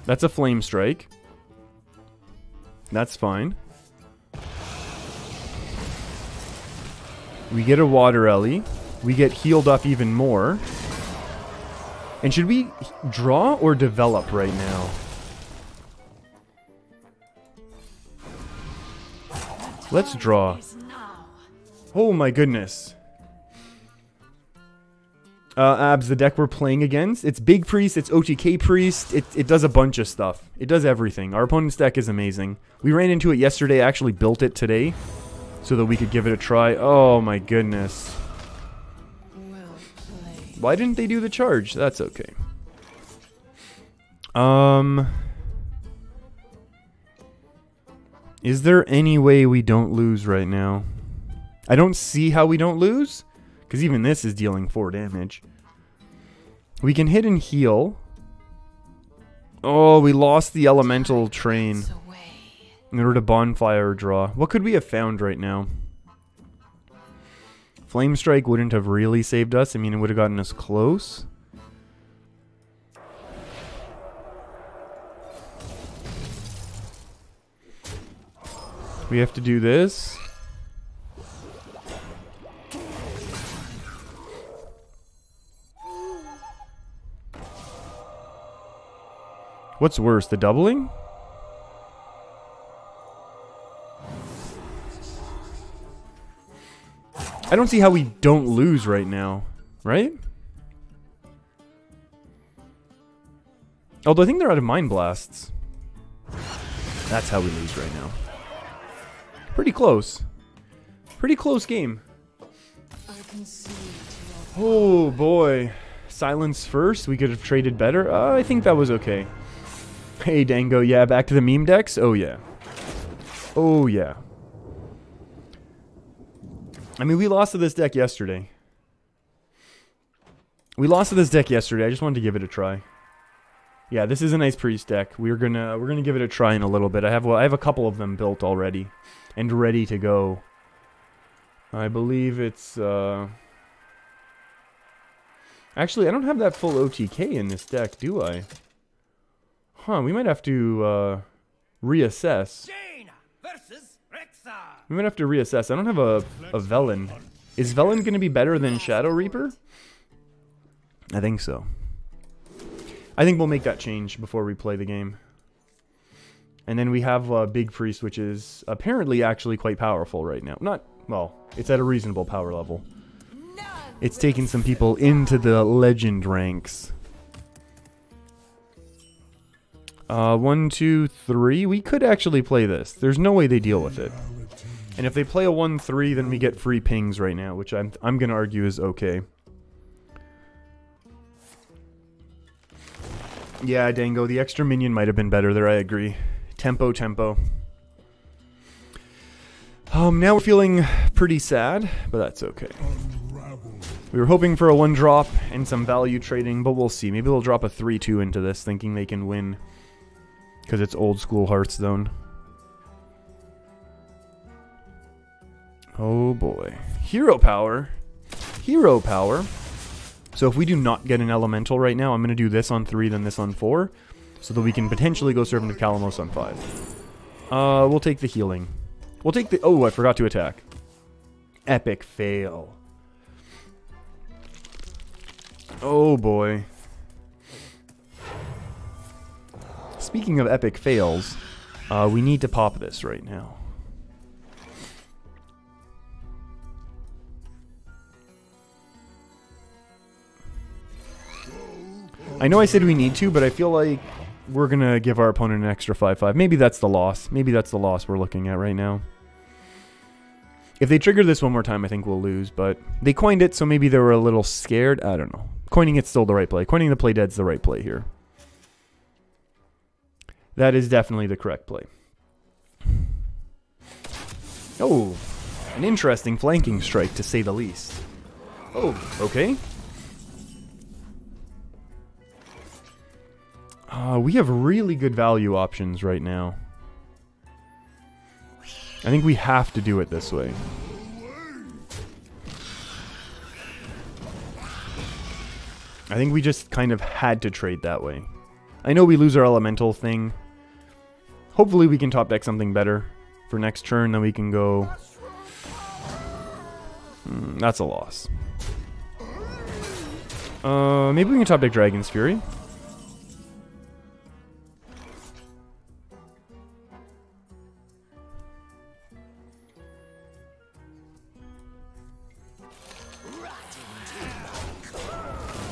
That's a Flame Strike. That's fine. We get a Water Ellie. We get healed up even more. And should we draw or develop right now? Let's draw. Oh my goodness. Abs, the deck we're playing against, it's Big Priest, it's OTK Priest, it does a bunch of stuff. It does everything. Our opponent's deck is amazing. We ran into it yesterday, I actually built it today, so that we could give it a try. Oh my goodness. Why didn't they do the charge? That's okay. Is there any way we don't lose right now? I don't see how we don't lose. Because even this is dealing 4 damage. We can hit and heal. Oh, we lost the elemental train. In order to bonfire draw. What could we have found right now? Flame Strike wouldn't have really saved us. I mean, it would have gotten us close. We have to do this. What's worse, the doubling? I don't see how we don't lose right now, right? Although I think they're out of Mind Blasts. That's how we lose right now. Pretty close. Pretty close game. Oh boy. Silence first. We could have traded better. I think that was okay. Hey Dango, yeah, back to the meme decks? Oh yeah. Oh yeah. I mean, we lost to this deck yesterday. I just wanted to give it a try. Yeah, this is a nice priest deck. We're gonna give it a try in a little bit. I have a couple of them built already and ready to go. I believe it's actually, I don't have that full OTK in this deck, do I? Huh, we might have to reassess. We might have to reassess. I don't have a Velen. Is Velen going to be better than Shadow Reaper? I think so. I think we'll make that change before we play the game. And then we have Big Priest, which is apparently actually quite powerful right now. Not, well, it's at a reasonable power level. It's taken some people into the legend ranks. 1, 2, 3. We could actually play this. There's no way they deal with it. And if they play a 1-3, then we get free pings right now, which I'm going to argue is okay. Yeah, Dango, the extra minion might have been better there, I agree. Tempo, tempo. Now we're feeling pretty sad, but that's okay. We were hoping for a 1-drop and some value trading, but we'll see. Maybe they'll drop a 3-2 into this, thinking they can win. Because it's old school Hearthstone. Oh boy. Hero power. Hero power. So if we do not get an elemental right now, I'm going to do this on 3, then this on 4. So that we can potentially go Servant of Kalamos on 5. We'll take the healing. We'll take the... Oh, I forgot to attack. Epic fail. Oh boy. Speaking of epic fails, we need to pop this right now. I know I said we need to, but I feel like we're going to give our opponent an extra 5-5. Maybe that's the loss. Maybe that's the loss we're looking at right now. If they trigger this one more time, I think we'll lose, but they coined it, so maybe they were a little scared. I don't know. Coining it's still the right play. Coining the play dead's the right play here. That is definitely the correct play. Oh, an interesting flanking strike, to say the least. Oh, okay. We have really good value options right now. I think we have to do it this way. I think we just kind of had to trade that way. I know we lose our elemental thing. Hopefully we can top deck something better for next turn, then we can go... that's a loss. Maybe we can top deck Dragon's Fury.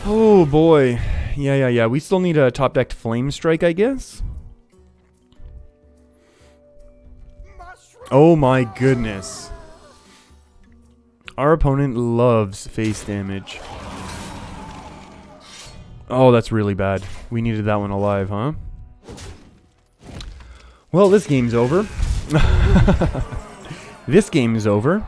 Oh boy. Yeah. We still need a top decked Flame Strike, I guess. Oh my goodness. Our opponent loves face damage. Oh, that's really bad. We needed that one alive, huh? Well, this game's over. This game is over.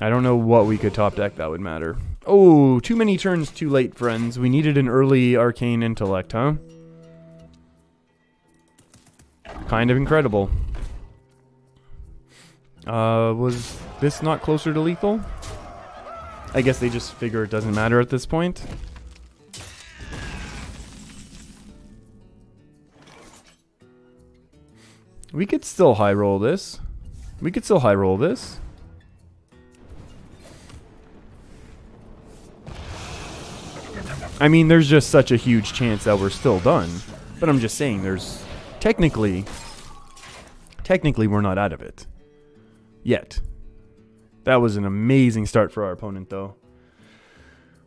I don't know what we could top deck that would matter. Oh, too many turns too late, friends. We needed an early Arcane Intellect, huh? Kind of incredible. Was this not closer to lethal? I guess they just figure it doesn't matter at this point. We could still high roll this. I mean, there's just such a huge chance that we're still done. But I'm just saying, there's... Technically, we're not out of it. Yet. That was an amazing start for our opponent, though.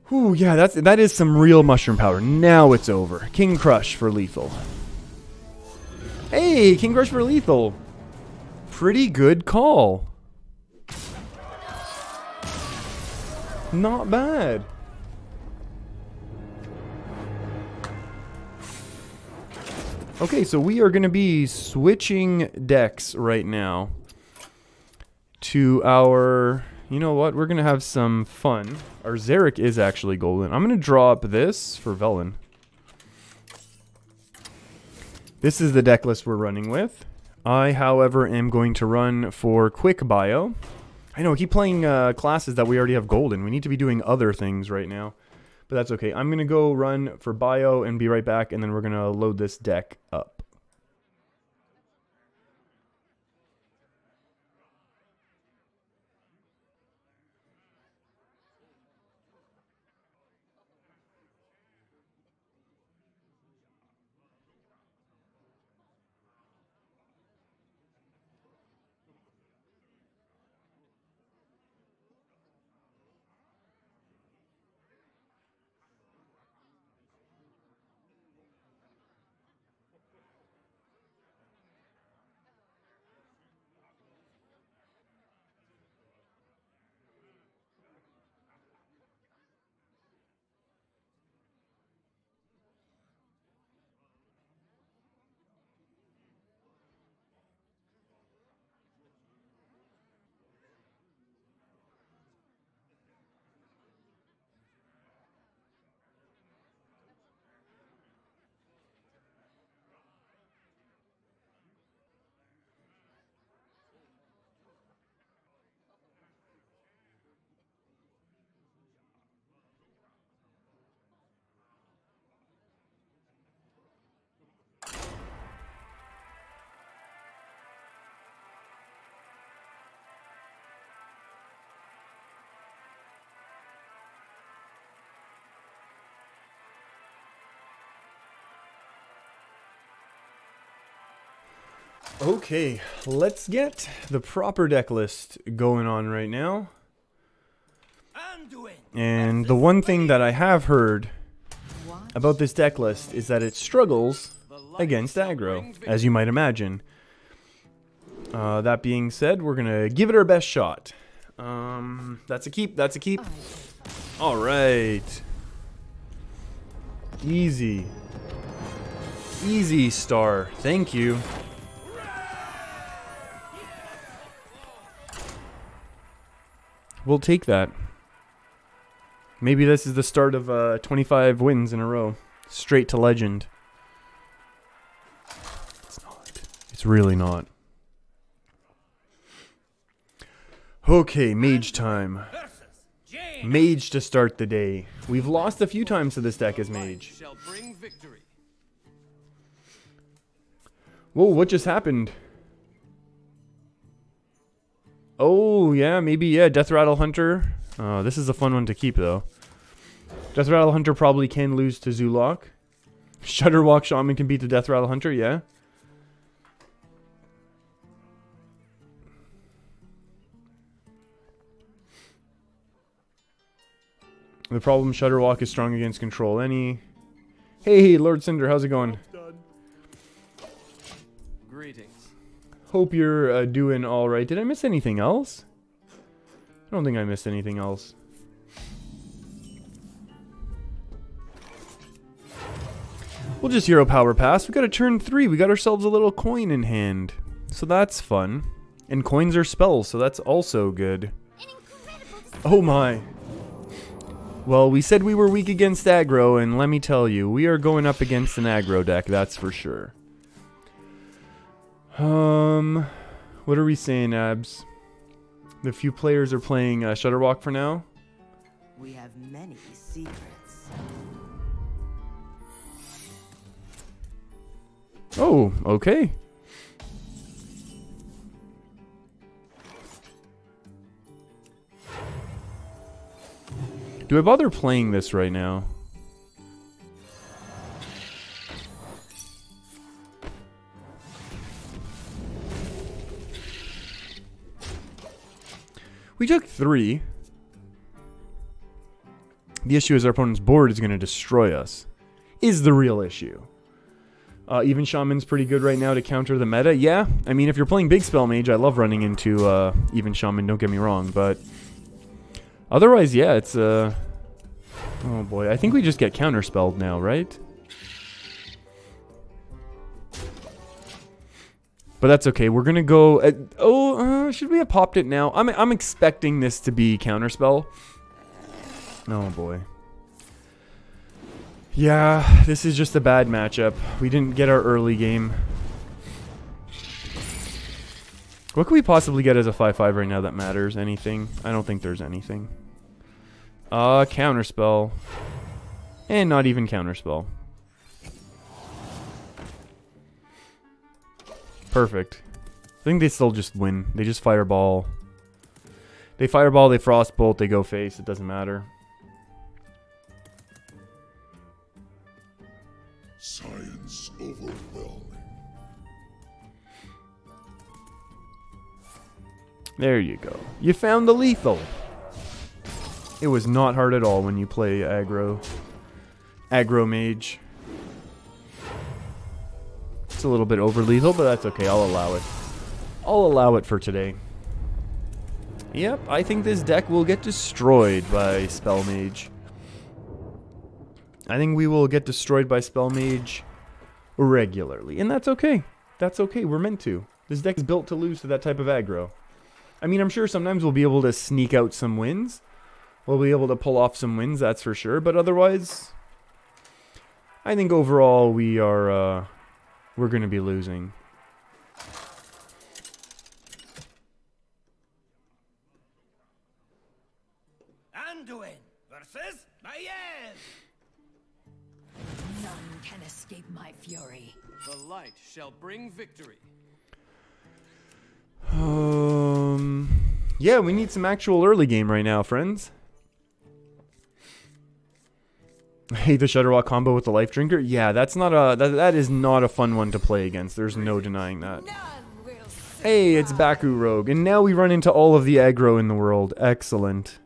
Whew, yeah, that is some real mushroom power. Now it's over. King Crush for lethal. Hey, King Crush for lethal. Pretty good call. Not bad. Okay, so we are going to be switching decks right now to our... You know what? We're going to have some fun. Our Zarek is actually golden. I'm going to draw up this for Velen. This is the deck list we're running with. I, however, am going to run for Quick Bio. I know, I keep playing classes that we already have golden. We need to be doing other things right now. But that's okay. I'm going to go run for bio and be right back, and then we're going to load this deck up. Okay, let's get the proper deck list going on right now. And the one thing that I have heard about this deck list is that it struggles against aggro, as you might imagine. That being said, we're gonna give it our best shot. That's a keep, that's a keep. Alright. Easy. Easy star, thank you. We'll take that. Maybe this is the start of 25 wins in a row. Straight to legend. It's not. It's really not. Okay, mage time. Mage to start the day. We've lost a few times to this deck as mage. Whoa, what just happened? Oh, yeah, maybe, yeah, Death Rattle Hunter. This is a fun one to keep, though. Death Rattle Hunter probably can lose to Zulok. Shudderwalk Shaman can beat the Death Rattle Hunter, yeah. The problem, Shudderwalk is strong against control any. Hey, Lord Cinder, how's it going? Greetings. Hope you're doing alright. Did I miss anything else? I don't think I missed anything else. We'll just hero power pass. We got a turn 3. We got ourselves a little coin in hand. So that's fun. And coins are spells, so that's also good. Oh my. Well, we said we were weak against aggro, and let me tell you, we are going up against an aggro deck, that's for sure. What are we saying, Abs? The few players are playing Shudderwalk for now. We have many secrets. Oh, okay. Do I bother playing this right now? We took 3. The issue is our opponent's board is going to destroy us. Is the real issue. Even Shaman's pretty good right now to counter the meta. Yeah, I mean, if you're playing Big Spell Mage, I love running into Even Shaman, don't get me wrong. But otherwise, yeah, it's... oh boy, I think we just get counterspelled now, right? But that's okay. We're gonna go. Should we have popped it now? I'm expecting this to be counterspell. Oh boy. Yeah, this is just a bad matchup. We didn't get our early game. What could we possibly get as a 5/5 right now that matters? Anything? I don't think there's anything. Counterspell. And not even counterspell. Perfect. I think they still just win. They just fireball. They fireball, they frostbolt, they go face. It doesn't matter. Science overwhelming. There you go. You found the lethal. It was not hard at all when you play aggro mage. It's a little bit over lethal, but that's okay. I'll allow it. I'll allow it for today. Yep, I think this deck will get destroyed by Spell Mage. I think we will get destroyed by Spell Mage regularly, and that's okay. That's okay. We're meant to. This deck is built to lose to that type of aggro. I mean, I'm sure sometimes we'll be able to sneak out some wins. We'll be able to pull off some wins, that's for sure. But otherwise, I think overall we are, we're going to be losing. Anduin versus Maiev. None can escape my fury. The light shall bring victory. Yeah, we need some actual early game right now, friends. I hate the Shudderwalk combo with the Life Drinker. Yeah, that's not a that is not a fun one to play against. There's no denying that. Hey, it's Baku Rogue, and now we run into all of the aggro in the world. Excellent.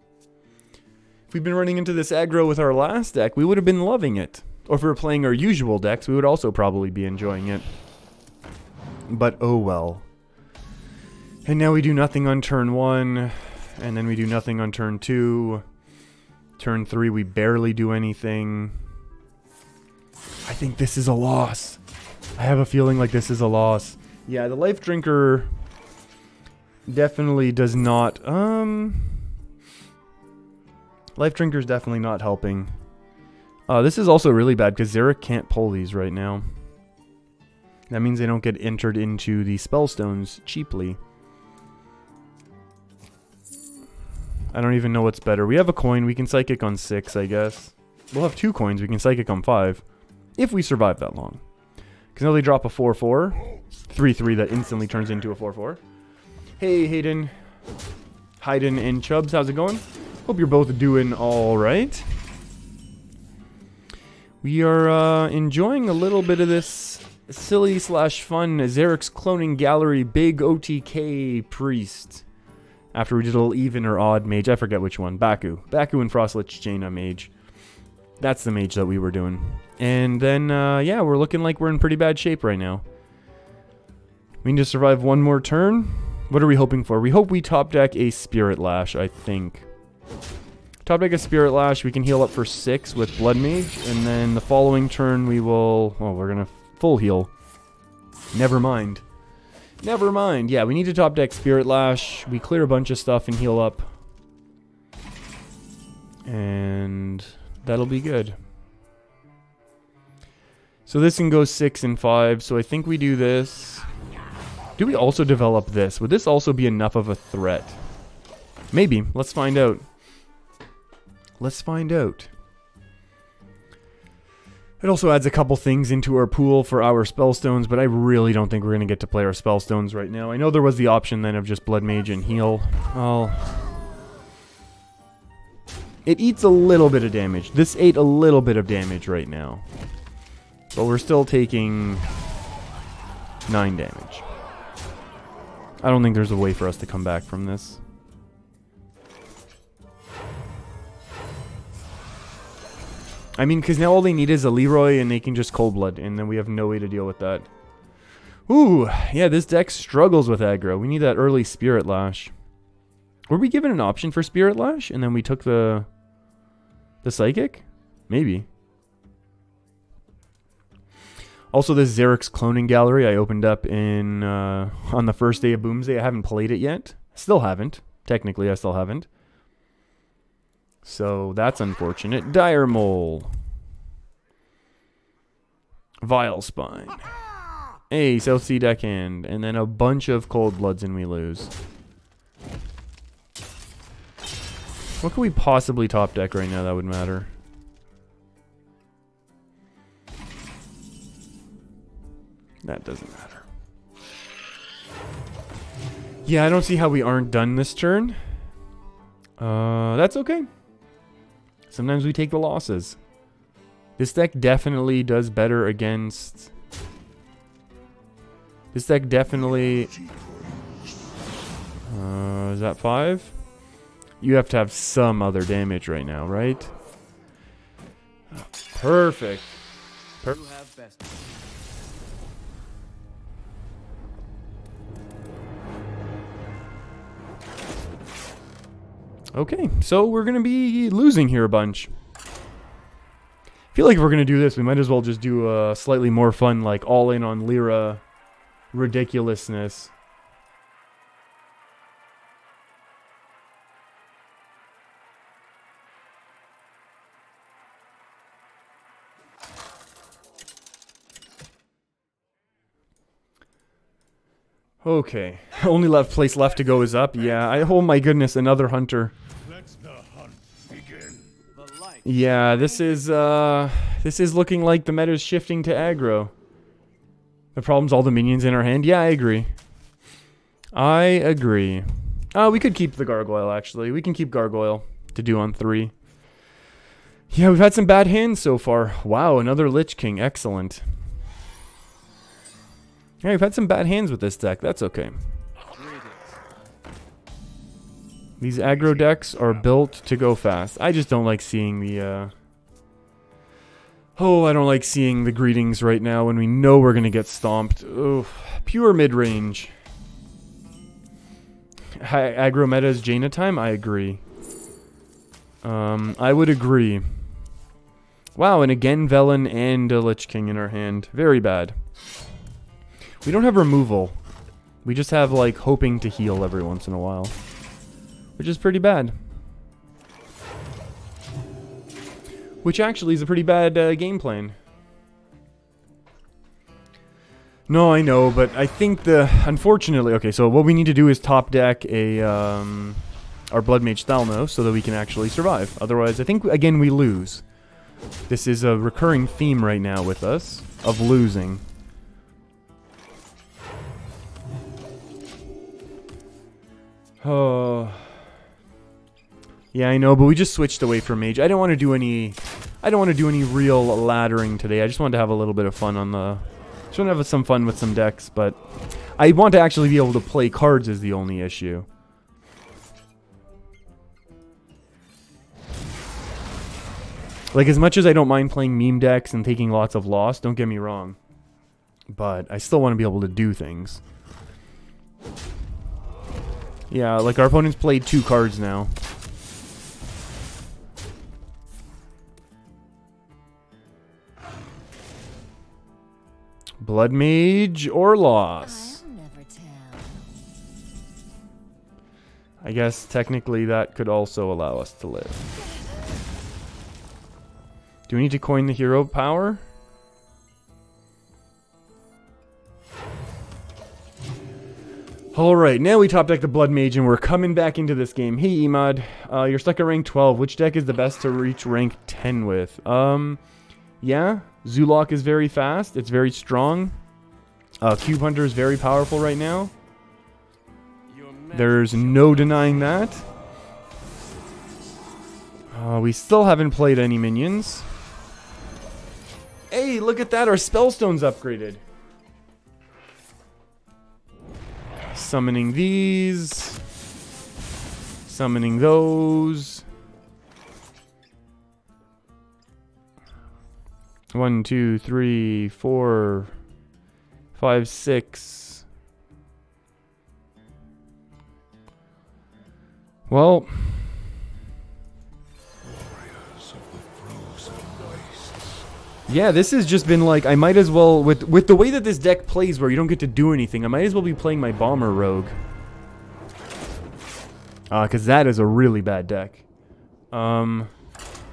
If we'd been running into this aggro with our last deck, we would have been loving it. Or if we were playing our usual decks, we would also probably be enjoying it. But oh well. And now we do nothing on turn 1, and then we do nothing on turn 2. Turn 3, we barely do anything. I think this is a loss. I have a feeling like this is a loss. Yeah, the Life Drinker definitely does not... Life Drinker's definitely not helping. This is also really bad because Xeric can't pull these right now. That means they don't get entered into the Spellstones cheaply. I don't even know what's better. We have a coin. We can Psychic on 6, I guess. We'll have 2 coins. We can Psychic on 5. If we survive that long. Because now they drop a 4-4. 3-3 that instantly turns into a 4-4. Hey, Hayden. Hayden and Chubbs, how's it going? Hope you're both doing alright. We are enjoying a little bit of this silly / fun Xeric's Cloning Gallery Big OTK Priest. After we did a little even or odd mage. I forget which one. Baku. Baku and Frostlich Jaina mage. That's the mage that we were doing. And then, yeah, we're looking like we're in pretty bad shape right now. We need to survive one more turn. What are we hoping for? We hope we top deck a Spirit Lash, I think. Top deck a Spirit Lash. We can heal up for 6 with Blood Mage. And then the following turn we will... Oh, we're going to full heal. Never mind. Never mind. Yeah, we need to top deck Spirit Lash. We clear a bunch of stuff and heal up. And that'll be good. So this can go 6 and 5. So I think we do this. Do we also develop this? Would this also be enough of a threat? Maybe. Let's find out. Let's find out. It also adds a couple things into our pool for our Spellstones, but I really don't think we're going to get to play our Spellstones right now. I know there was the option then of just Blood Mage and heal. Well, it eats a little bit of damage. This ate a little bit of damage right now. But we're still taking 9 damage. I don't think there's a way for us to come back from this. I mean, because now all they need is a Leroy and they can just Cold Blood, and then we have no way to deal with that. Ooh, yeah, this deck struggles with aggro. We need that early Spirit Lash. Were we given an option for Spirit Lash, and then we took the Psychic? Maybe. Also, this Xeric's Cloning Gallery I opened up in on the first day of Boomsday. I haven't played it yet. Still haven't. Technically, I still haven't. So that's unfortunate. Dire Mole. Vile Spine. Hey, South Sea Deckhand. And then a bunch of Cold Bloods and we lose. What could we possibly top deck right now that would matter? That doesn't matter. Yeah, I don't see how we aren't done this turn. That's okay. Sometimes we take the losses. This deck definitely does better against... This deck definitely... is that 5? You have to have some other damage right now, right? Perfect. You have best. Okay, so we're going to be losing here a bunch. I feel like if we're going to do this, we might as well just do a slightly more fun, like, all-in on Lyra ridiculousness. Okay, only place left to go is up. Yeah, oh my goodness, another hunter. Let the hunt begin. The light. Yeah, this is looking like the meta is shifting to aggro. The problem's all the minions in our hand. Yeah, I agree. I agree. We could keep the gargoyle, actually. We can keep gargoyle to do on 3. Yeah, we've had some bad hands so far. Wow, another Lich King. Excellent. Yeah, we've had some bad hands with this deck. That's okay. These aggro decks are built to go fast. I just don't like seeing the, Oh, I don't like seeing the greetings right now when we know we're going to get stomped. Oh, pure mid-range. Aggro meta is Jaina time? I agree. I would agree. Wow, and again Velen and a Lich King in our hand. Very bad. We don't have removal. We just have, like, hoping to heal every once in a while. Which is pretty bad. Which actually is a pretty bad game plan. No, I know, but I think unfortunately, okay, so what we need to do is top deck our Blood Mage Thalno so that we can actually survive. Otherwise, I think, again, we lose. This is a recurring theme right now with us of losing. Oh, yeah, I know, but we just switched away from mage. I don't want to do any real laddering today. I just wanted to have a little bit of fun on the. Just want to have some fun with some decks, but I want to actually be able to play cards is the only issue. Like, as much as I don't mind playing meme decks and taking lots of loss, don't get me wrong, but I still want to be able to do things. Yeah, like our opponent's played 2 cards now. Blood Mage or loss. I'll never tell. I guess technically that could also allow us to live. Do we need to coin the hero power? Alright, now we top deck the Blood Mage and we're coming back into this game. Hey Emad, you're stuck at rank 12. Which deck is the best to reach rank 10 with? Yeah, Zulok is very fast. It's very strong. Cube Hunter is very powerful right now. There's no denying that. We still haven't played any minions. Hey, look at that. Our Spellstone's upgraded. Summoning these. Summoning those. 1, 2, 3, 4, 5, 6. Well. Yeah, this has just been like, I might as well, with the way that this deck plays where you don't get to do anything, I might as well be playing my Bomber Rogue. Because that is a really bad deck.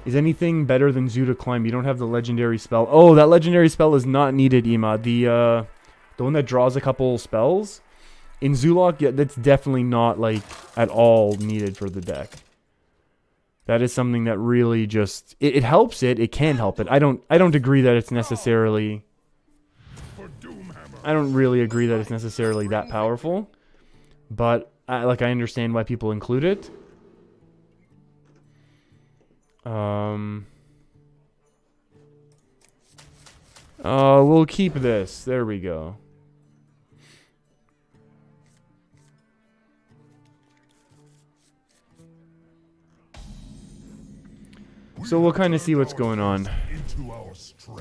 Is anything better than Zoo to Climb? You don't have the legendary spell. Oh, that legendary spell is not needed, Emad. The one that draws a couple spells. In Zulok, yeah, that's definitely not, like, at all needed for the deck. That is something that really just it helps it. It can help it. I don't agree that it's necessarily. I don't really agree that it's necessarily that powerful, but I understand why people include it. We'll keep this. There we go. So we'll kind of see what's going on.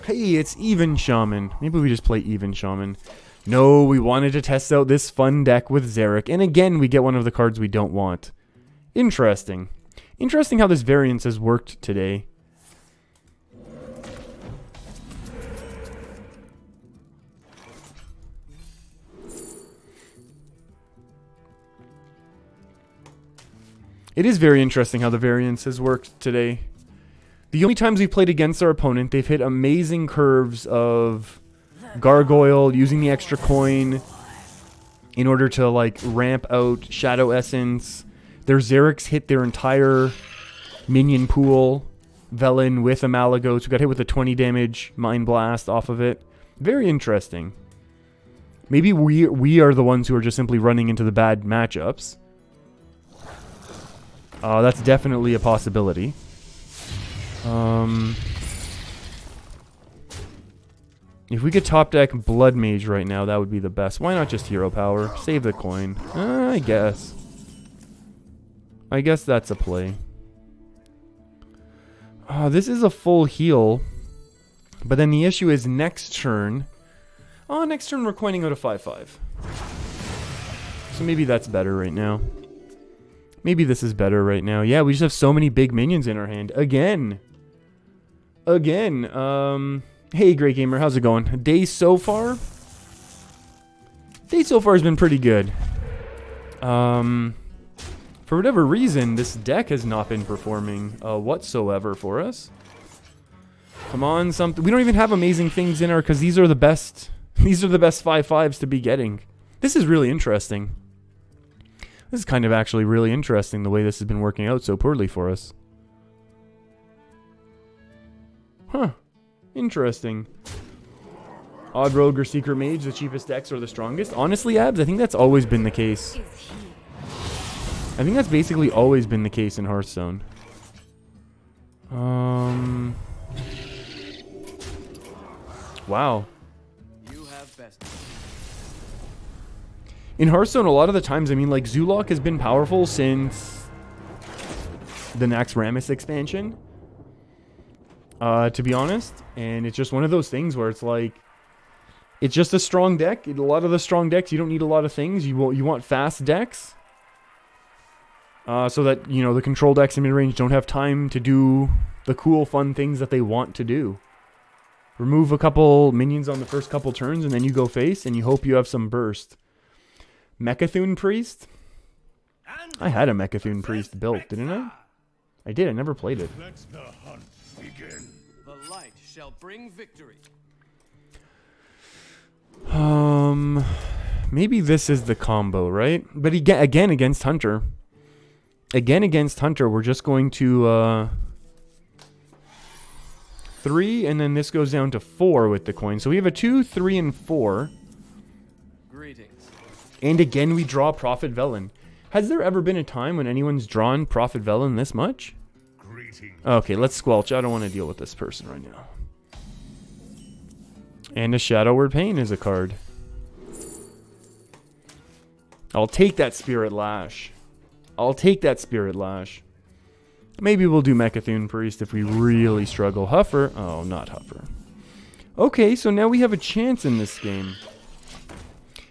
Hey, it's Even Shaman. Maybe we just play Even Shaman. No, we wanted to test out this fun deck with Xeric. And again, we get one of the cards we don't want. Interesting. Interesting how this variance has worked today. It is very interesting how the variance has worked today. The only times we've played against our opponent, they've hit amazing curves of Gargoyle, using the extra coin in order to, like, ramp out Shadow Essence. Their Xerics hit their entire minion pool. Velen with a Malagos. We got hit with a 20 damage Mind Blast off of it. Very interesting. Maybe we are the ones who are just simply running into the bad matchups. That's definitely a possibility. If we could top deck Blood Mage right now, that would be the best. Why not just Hero Power? Save the coin. I guess. I guess that's a play. This is a full heal. But then the issue is next turn. Next turn we're coining out a 5/5. So maybe that's better right now. Maybe this is better right now. Yeah, we just have so many big minions in our hand. Again. Hey, Great Gamer, how's it going? Day so far? Day so far has been pretty good. For whatever reason, this deck has not been performing whatsoever for us. Come on, something. We don't even have amazing things in our, because these are the best. These are the best 5/5s to be getting. This is really interesting. This is kind of actually really interesting, the way this has been working out so poorly for us. Huh. Interesting. Odd Rogue or Secret Mage, the cheapest decks are the strongest. Honestly, Abs, I think that's always been the case. I think that's basically always been the case in Hearthstone. Wow. You have best. In Hearthstone, a lot of the times, I mean, like, Zulok has been powerful since the Naxxramas expansion. To be honest. And it's just one of those things where it's like, it's just a strong deck. A lot of the strong decks, you don't need a lot of things. You want fast decks. So that, you know, the control decks in mid-range don't have time to do the cool, fun things that they want to do. Remove a couple minions on the first couple turns, and then you go face, and you hope you have some burst. Mechathune Priest? I had a Mechathune Priest built, didn't I? I did, I never played it. Let the hunt begin. The light shall bring victory. Maybe this is the combo, right? But again against Hunter. Again against Hunter, we're just going to 3, and then this goes down to 4 with the coin. So we have a 2, 3, and 4. Greetings. And again, we draw Prophet Velen. Has there ever been a time when anyone's drawn Prophet Velen this much? Greetings. Okay, let's squelch. I don't want to deal with this person right now. And a Shadow Word Pain is a card. I'll take that Spirit Lash. I'll take that Spirit Lash. Maybe we'll do Mechathune Priest if we really struggle. Huffer. Oh, not Huffer. Okay, so now we have a chance in this game.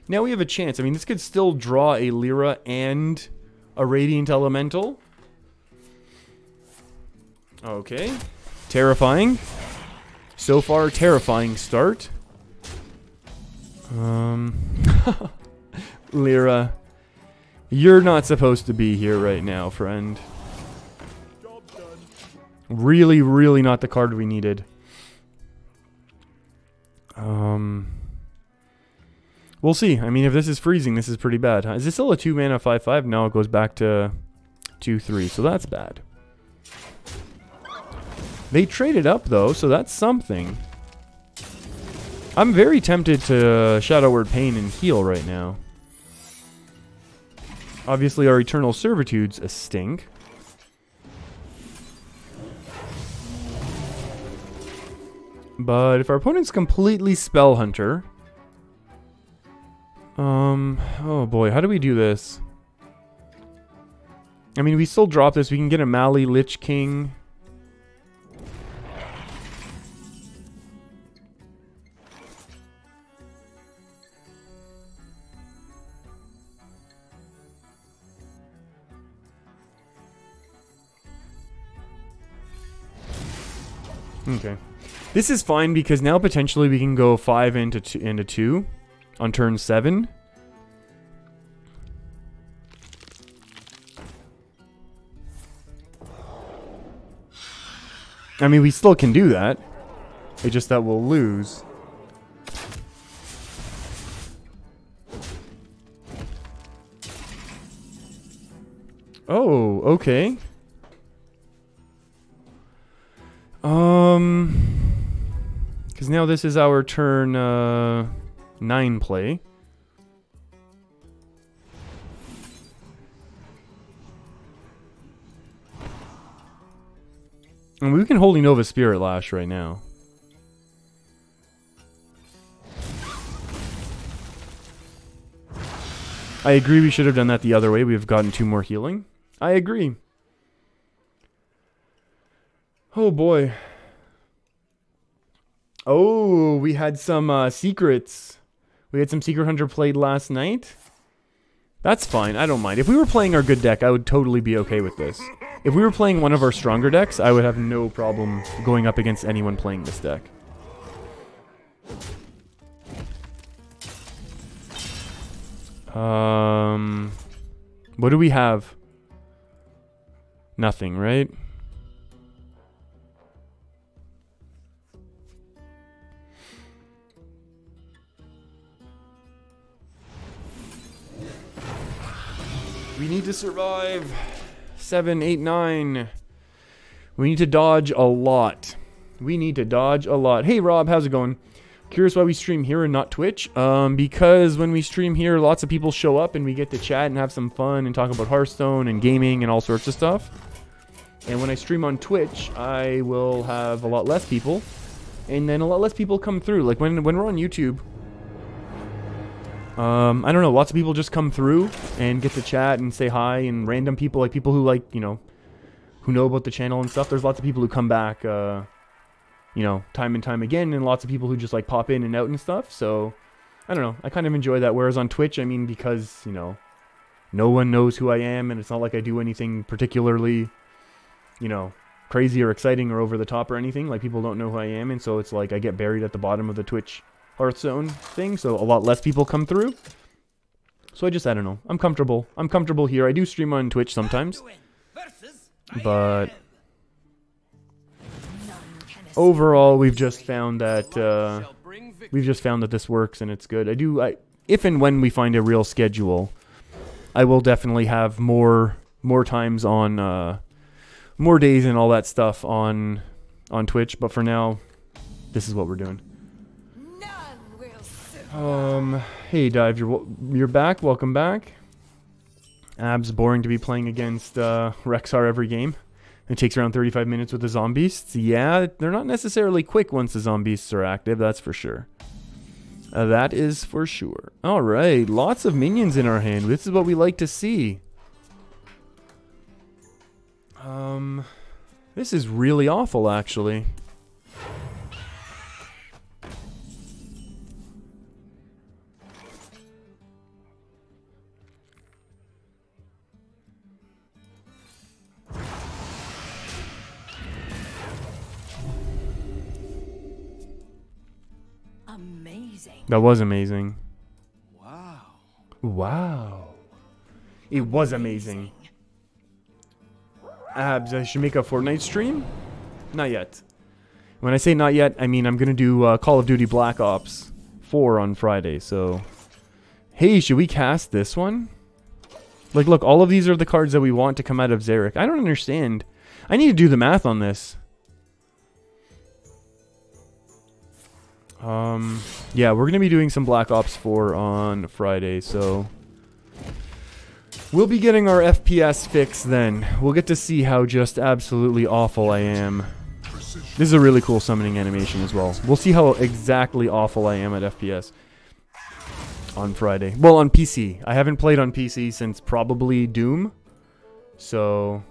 Now we have a chance. I mean, this could still draw a Lyra and a Radiant Elemental. Okay. Terrifying. So far, terrifying start. Lyra. You're not supposed to be here right now, friend. Job done. Really, really not the card we needed. We'll see. I mean, if this is freezing, this is pretty bad. Is this still a 2-mana 5/5? No, it goes back to 2/3, so that's bad. They traded up, though, so that's something. I'm very tempted to Shadow Word Pain and heal right now. Obviously, our Eternal Servitude's a stink. But if our opponent's completely Spell Hunter... oh boy, how do we do this? I mean, we still drop this. We can get a Mali Lich King. Okay. This is fine because now potentially we can go 5 into 2 on turn 7. I mean, we still can do that. It's just that we'll lose. Oh, okay. Because now this is our turn 9 play. And we can Holy Nova Spirit Lash right now. I agree we should have done that the other way. We've gotten 2 more healing. I agree. Oh boy. Oh, we had some secrets. We had some Secret Hunter played last night. That's fine. I don't mind. If we were playing our good deck, I would totally be okay with this. If we were playing one of our stronger decks, I would have no problem going up against anyone playing this deck. What do we have? Nothing, right? We need to survive. 7, 8, 9. We need to dodge a lot. We need to dodge a lot. Hey Rob, how's it going? Curious why we stream here and not Twitch? Because when we stream here, lots of people show up and we get to chat and have some fun and talk about Hearthstone and gaming and all sorts of stuff. And when I stream on Twitch, I will have a lot less people. And then a lot less people come through. Like when we're on YouTube, I don't know, lots of people just come through and get to chat and say hi, and random people, like people who like, you know, who know about the channel and stuff. There's lots of people who come back, you know, time and time again, and lots of people who just like pop in and out and stuff. So, I don't know, I kind of enjoy that. Whereas on Twitch, I mean, because, you know, no one knows who I am, and it's not like I do anything particularly, you know, crazy or exciting or over the top or anything. Like, people don't know who I am, and so it's like I get buried at the bottom of the Twitch Hearthstone thing, so a lot less people come through. So I don't know. I'm comfortable. I'm comfortable here. I do stream on Twitch sometimes. But overall, we've just found that this works and it's good. If and when we find a real schedule, I will definitely have more times on more days and all that stuff on Twitch, but for now, this is what we're doing. Hey Dive, you're back. Welcome back. Abs boring to be playing against Rexar every game. It takes around 35 minutes with the zombies. Yeah, they're not necessarily quick once the zombies are active, that's for sure. That is for sure. Alright, lots of minions in our hand. This is what we like to see. This is really awful, actually. Amazing. That was amazing. Wow. Wow. It was amazing. Abs, I should make a Fortnite stream? Not yet. When I say not yet, I mean I'm going to do Call of Duty Black Ops 4 on Friday, so... Hey, should we cast this one? Like, look, all of these are the cards that we want to come out of Xeric. I don't understand. I need to do the math on this. Yeah, we're going to be doing some Black Ops 4 on Friday, so we'll be getting our FPS fix then. We'll get to see how just absolutely awful I am. This is a really cool summoning animation as well. We'll see how exactly awful I am at FPS on Friday. Well, on PC. I haven't played on PC since probably Doom, so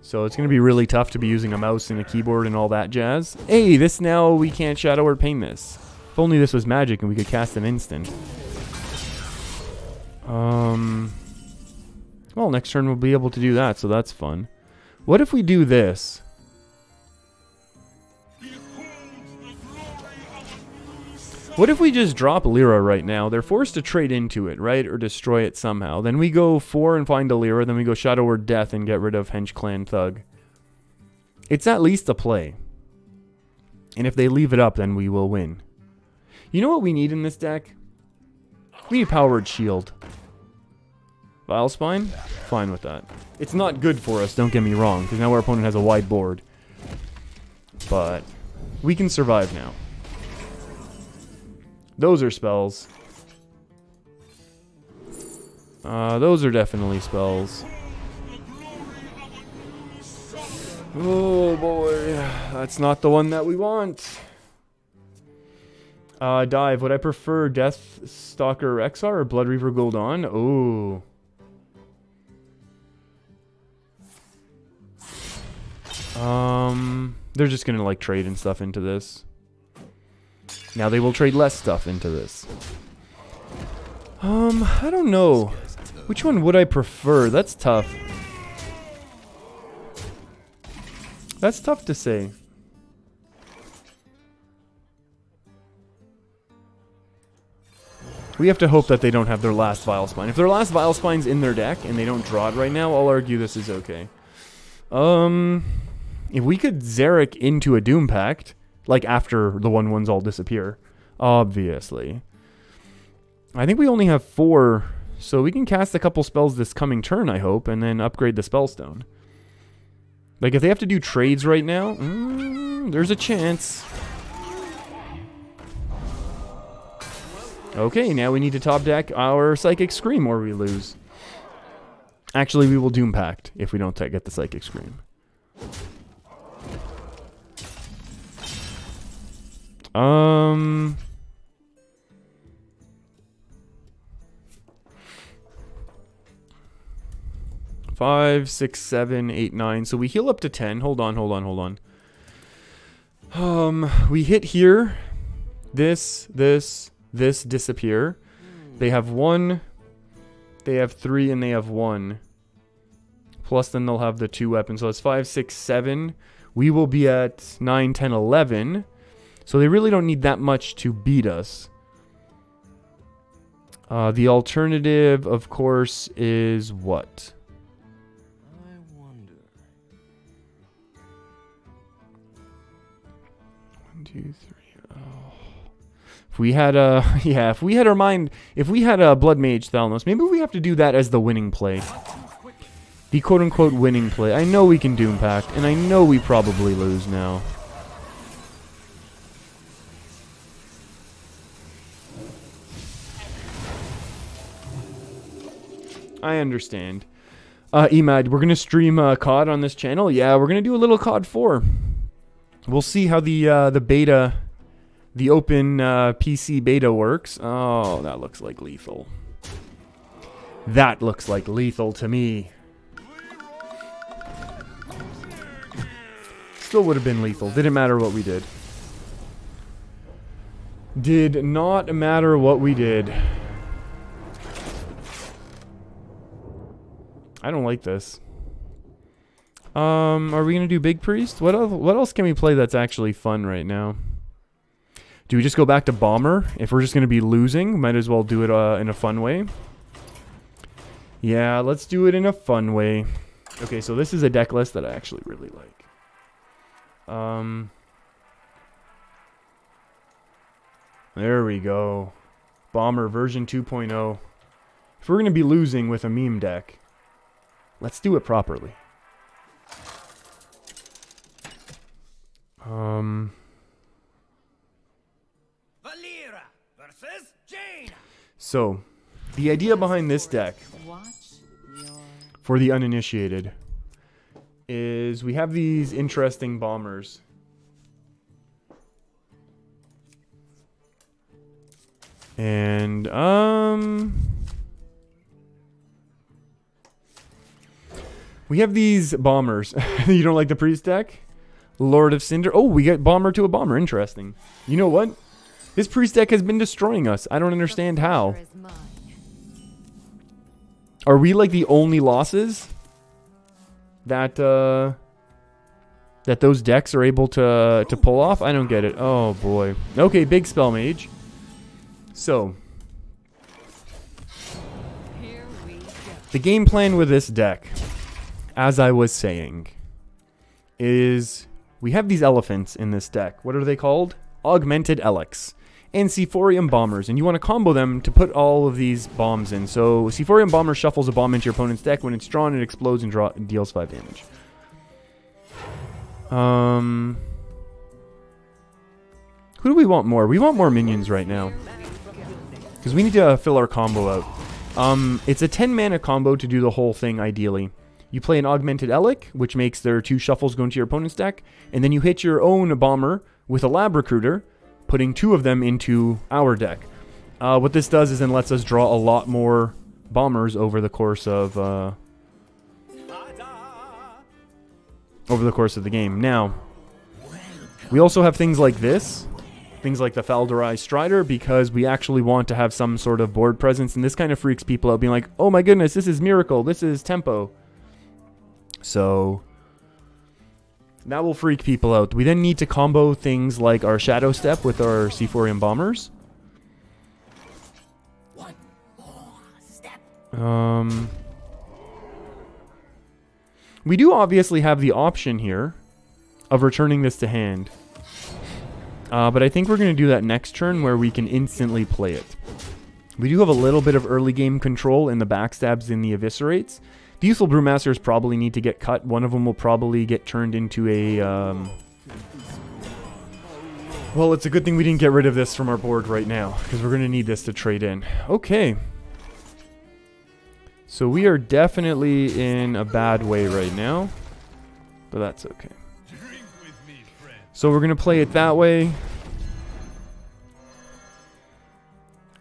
it's going to be really tough to be using a mouse and a keyboard and all that jazz. Hey, this now we can't shadow or pain this. If only this was magic and we could cast an instant. Well, next turn we'll be able to do that, so that's fun. What if we do this? What if we just drop Lyra right now? They're forced to trade into it, right? Or destroy it somehow. Then we go 4 and find a Lyra. Then we go Shadow or Death and get rid of Hench Clan Thug. It's at least a play. And if they leave it up, then we will win. You know what we need in this deck? We need Powered Shield. Vile Spine? Fine with that. It's not good for us, don't get me wrong, because now our opponent has a wide board. But we can survive now. Those are spells. Those are definitely spells. Oh boy, that's not the one that we want. Dive, would I prefer Death Stalker XR or Blood Reaver Gul'dan? Oh. They're just gonna like trade and stuff into this. Now they will trade less stuff into this. I don't know. Which one would I prefer? That's tough. That's tough to say. We have to hope that they don't have their last Vile Spine. If their last Vile Spine's in their deck and they don't draw it right now, I'll argue this is okay. If we could Xeric into a Doom Pact, like after the 1/1s all disappear, obviously. I think we only have 4, so we can cast a couple spells this coming turn, I hope, and then upgrade the Spellstone. Like, if they have to do trades right now, there's a chance. Okay, now we need to top deck our Psychic Scream or we lose. Actually, we will Doom Pact if we don't get the Psychic Scream. 5, 6, 7, 8, 9. So we heal up to 10. Hold on. We hit here. This disappear. They have 1. They have 3 and they have 1. Plus then they'll have the 2 weapons. So it's 5, 6, 7. We will be at 9, 10, 11. So they really don't need that much to beat us. The alternative, of course, is what? I wonder. 1, 2, 3. Oh. If we had a, yeah, if we had a Blood Mage Thalnos, maybe we have to do that as the winning play. The quote-unquote winning play. I know we can Doom Pact, and I know we probably lose now. I understand. Emad, we're going to stream COD on this channel. Yeah, we're going to do a little COD 4. We'll see how the beta, the open PC beta works. Oh, that looks like lethal. That looks like lethal to me. Still would have been lethal. Didn't matter what we did. Did not matter what we did. I don't like this. Are we gonna do Big Priest? What else can we play that's actually fun right now? Do we just go back to Bomber? If we're just gonna be losing, might as well do it in a fun way. Yeah, let's do it in a fun way. Okay, so this is a deck list that I actually really like. There we go. Bomber version 2.0. If we're gonna be losing with a meme deck, let's do it properly. So, the idea behind this deck, Watch your for the uninitiated, is we have these interesting bombers. And, we have these bombers. You don't like the priest deck? Lord of Cinder. Oh, we get bomber to a bomber. Interesting. You know what? This priest deck has been destroying us. I don't understand how. Pleasure is mine. Are we like the only losses that that those decks are able to pull off? I don't get it. Oh boy. Okay, big spell mage. So, Here we go. the game plan with this deck, as I was saying, is we have these elephants in this deck. What are they called? Augmented Elex and Sephorium Bombers, and you want to combo them to put all of these bombs in. So Sephorium Bomber shuffles a bomb into your opponent's deck. When it's drawn, it explodes and deals 5 damage. Who do we want more? We want more minions right now, because we need to fill our combo out. It's a 10 mana combo to do the whole thing ideally. You play an Augmented Elec, which makes their 2 shuffles go into your opponent's deck, and then you hit your own bomber with a Lab Recruiter, putting 2 of them into our deck. What this does is then lets us draw a lot more bombers over the course of the game. Now, we also have things like this, things like the Falderai Strider, because we actually want to have some sort of board presence, and this kind of freaks people out, being like, oh my goodness, this is Miracle, this is Tempo. So that will freak people out. We then need to combo things like our Shadow Step with our Sephorium Bombers. One more step. We do obviously have the option here of returning this to hand. But I think we're going to do that next turn where we can instantly play it. We do have a little bit of early game control in the backstabs and the eviscerates. The Youthful Brewmasters probably need to get cut. One of them will probably get turned into a... Well, it's a good thing we didn't get rid of this from our board right now, because we're going to need this to trade in. Okay. So we are definitely in a bad way right now, but that's okay. So we're going to play it that way.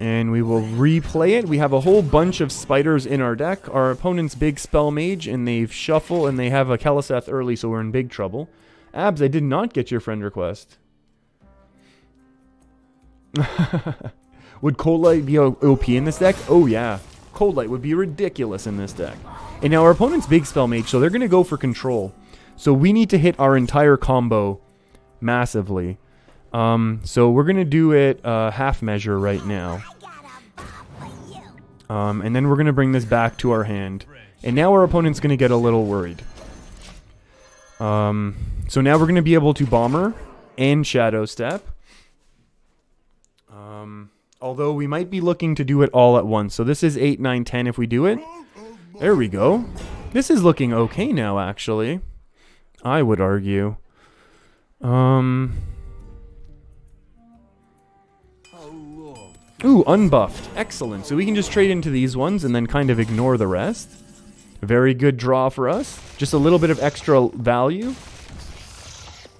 And we will replay it. We have a whole bunch of spiders in our deck. Our opponent's big spell mage, and they've shuffle, and they have a Keleseth early, so we're in big trouble. Abs, I did not get your friend request. Would Cold Light be OP in this deck? Oh yeah. Cold Light would be ridiculous in this deck. And now our opponent's big spell mage, so they're going to go for control. So we need to hit our entire combo massively. So we're going to do it half measure right now. And then we're going to bring this back to our hand. And now our opponent's going to get a little worried. So now we're going to be able to Bomber and Shadow Step. Although we might be looking to do it all at once. So this is 8, 9, 10 if we do it. There we go. This is looking okay now, actually. I would argue. Ooh, unbuffed. Excellent. So we can just trade into these ones and then kind of ignore the rest. Very good draw for us. Just a little bit of extra value.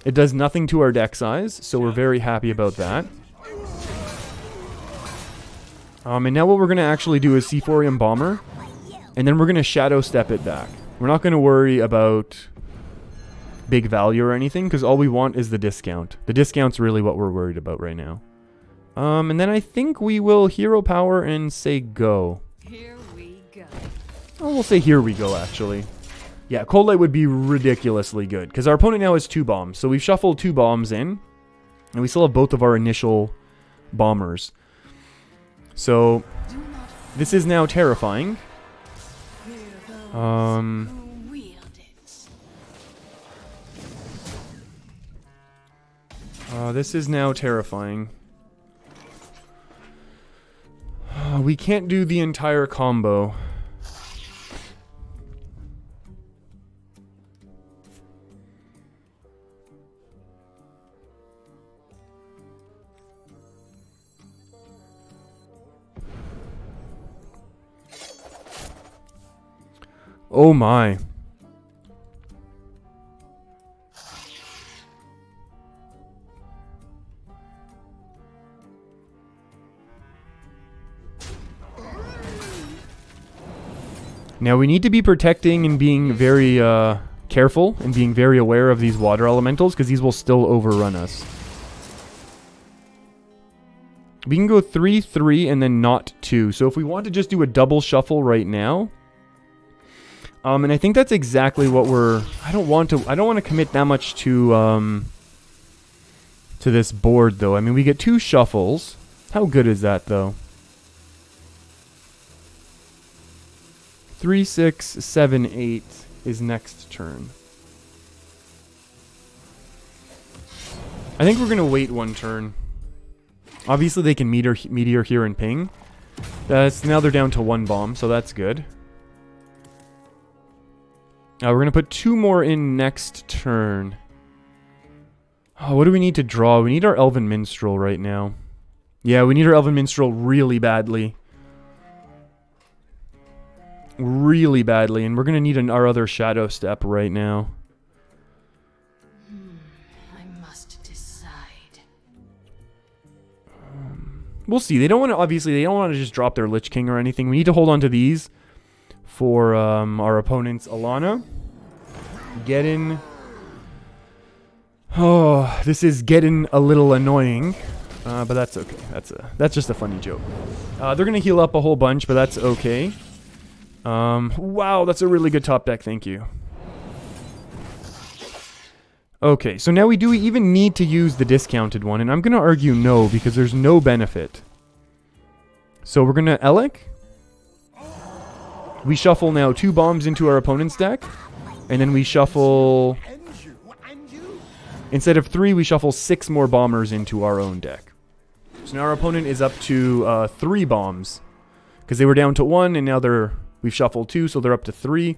It does nothing to our deck size, so we're very happy about that. And now what we're going to actually do is Sephorium Bomber, and then we're going to Shadow Step it back. We're not going to worry about big value or anything, because all we want is the discount. The discount's really what we're worried about right now. And then I think we will Hero Power and say go. Here we go. Oh, we'll say here we go, actually. Yeah, Cold Light would be ridiculously good, because our opponent now has 2 bombs. So we've shuffled 2 bombs in, and we still have both of our initial bombers. So this is now terrifying. This is now terrifying. We can't do the entire combo. Oh my. Now we need to be protecting and being very careful and being very aware of these water elementals because these will still overrun us. We can go 3-3 and then not 2. So if we want to just do a double shuffle right now, and I think that's exactly what we're. I don't want to commit that much to this board though. I mean, we get 2 shuffles. How good is that though? 3, 6, 7, 8 is next turn. I think we're gonna wait 1 turn. Obviously, they can meteor here and ping. Now they're down to 1 bomb, so that's good. We're gonna put 2 more in next turn. Oh, what do we need to draw? We need our Elven Minstrel right now. Yeah, we need our Elven Minstrel really badly. Really badly, and we're gonna need our other Shadow Step right now. I must decide. We'll see. They don't want to. Obviously, they don't want to just drop their Lich King or anything. We need to hold on to these for our opponent's Alana. Get in. Oh, this is getting a little annoying, but that's okay. That's just a funny joke. They're gonna heal up a whole bunch, but that's okay. Wow, that's a really good top deck, thank you. Okay, so now we do even need to use the discounted one, and I'm gonna argue no, because there's no benefit. So we're gonna Elec. We shuffle now 2 bombs into our opponent's deck, and then we shuffle... Instead of 3, we shuffle 6 more bombers into our own deck. So now our opponent is up to 3 bombs, because they were down to 1, and now we've shuffled 2, so they're up to 3.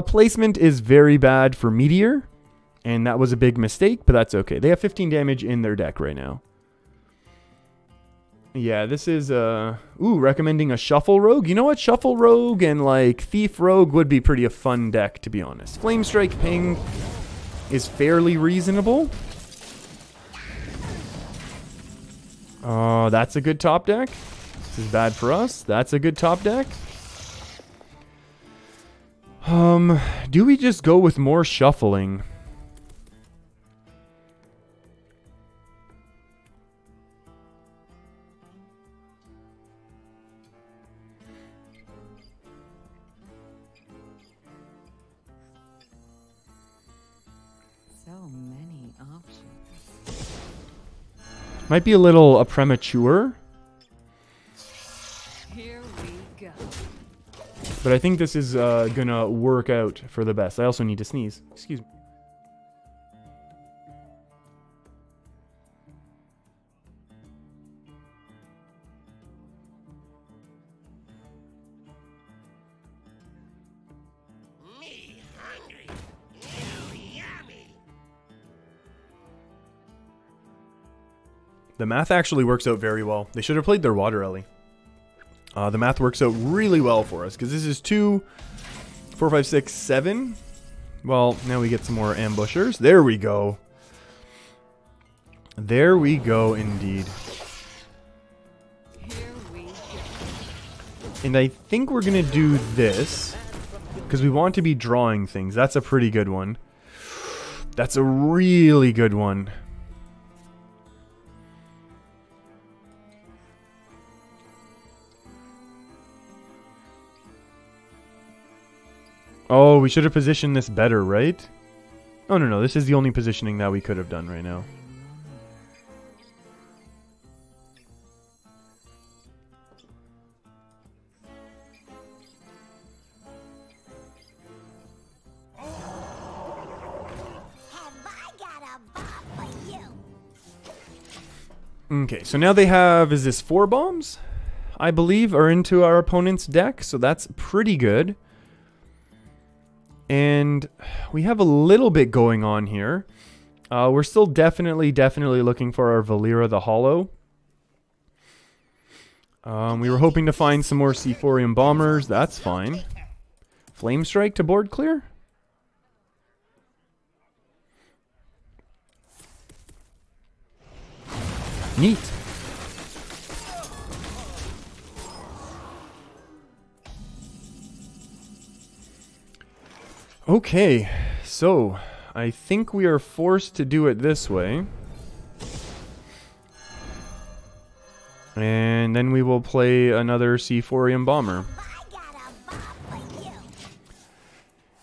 Placement is very bad for Meteor, and that was a big mistake, but that's okay. They have 15 damage in their deck right now. Yeah, this is, recommending a Shuffle Rogue. You know what? Shuffle Rogue and, like, Thief Rogue would be pretty a fun deck, to be honest. Flame Strike Ping is fairly reasonable. That's a good top deck. This is bad for us. That's a good top deck. Do we just go with more shuffling? So many options. Might be a little premature. Here we go. But I think this is gonna work out for the best. I also need to sneeze. Excuse me. Me hungry. You yummy. The math actually works out very well. They should have played their Water Ellie. The math works out really well for us, because this is 2, 4, 5, 6, 7. Well, now we get some more ambushers. There we go. There we go, indeed. Here we go. And I think we're going to do this, because we want to be drawing things. That's a pretty good one. That's a really good one. Oh, we should have positioned this better, right? Oh, no, this is the only positioning that we could have done right now. Have I got a bomb for you? Okay, so now they have, is this 4 bombs? I believe are into our opponent's deck, so that's pretty good. And we have a little bit going on here. We're still definitely looking for our Valera the Hollow. We were hoping to find some more Seaphorium Bombers. That's fine. Flame Strike to board clear? Neat. Okay, so I think we are forced to do it this way. And then we will play another Seaphorium Bomber. I got a bomb for you.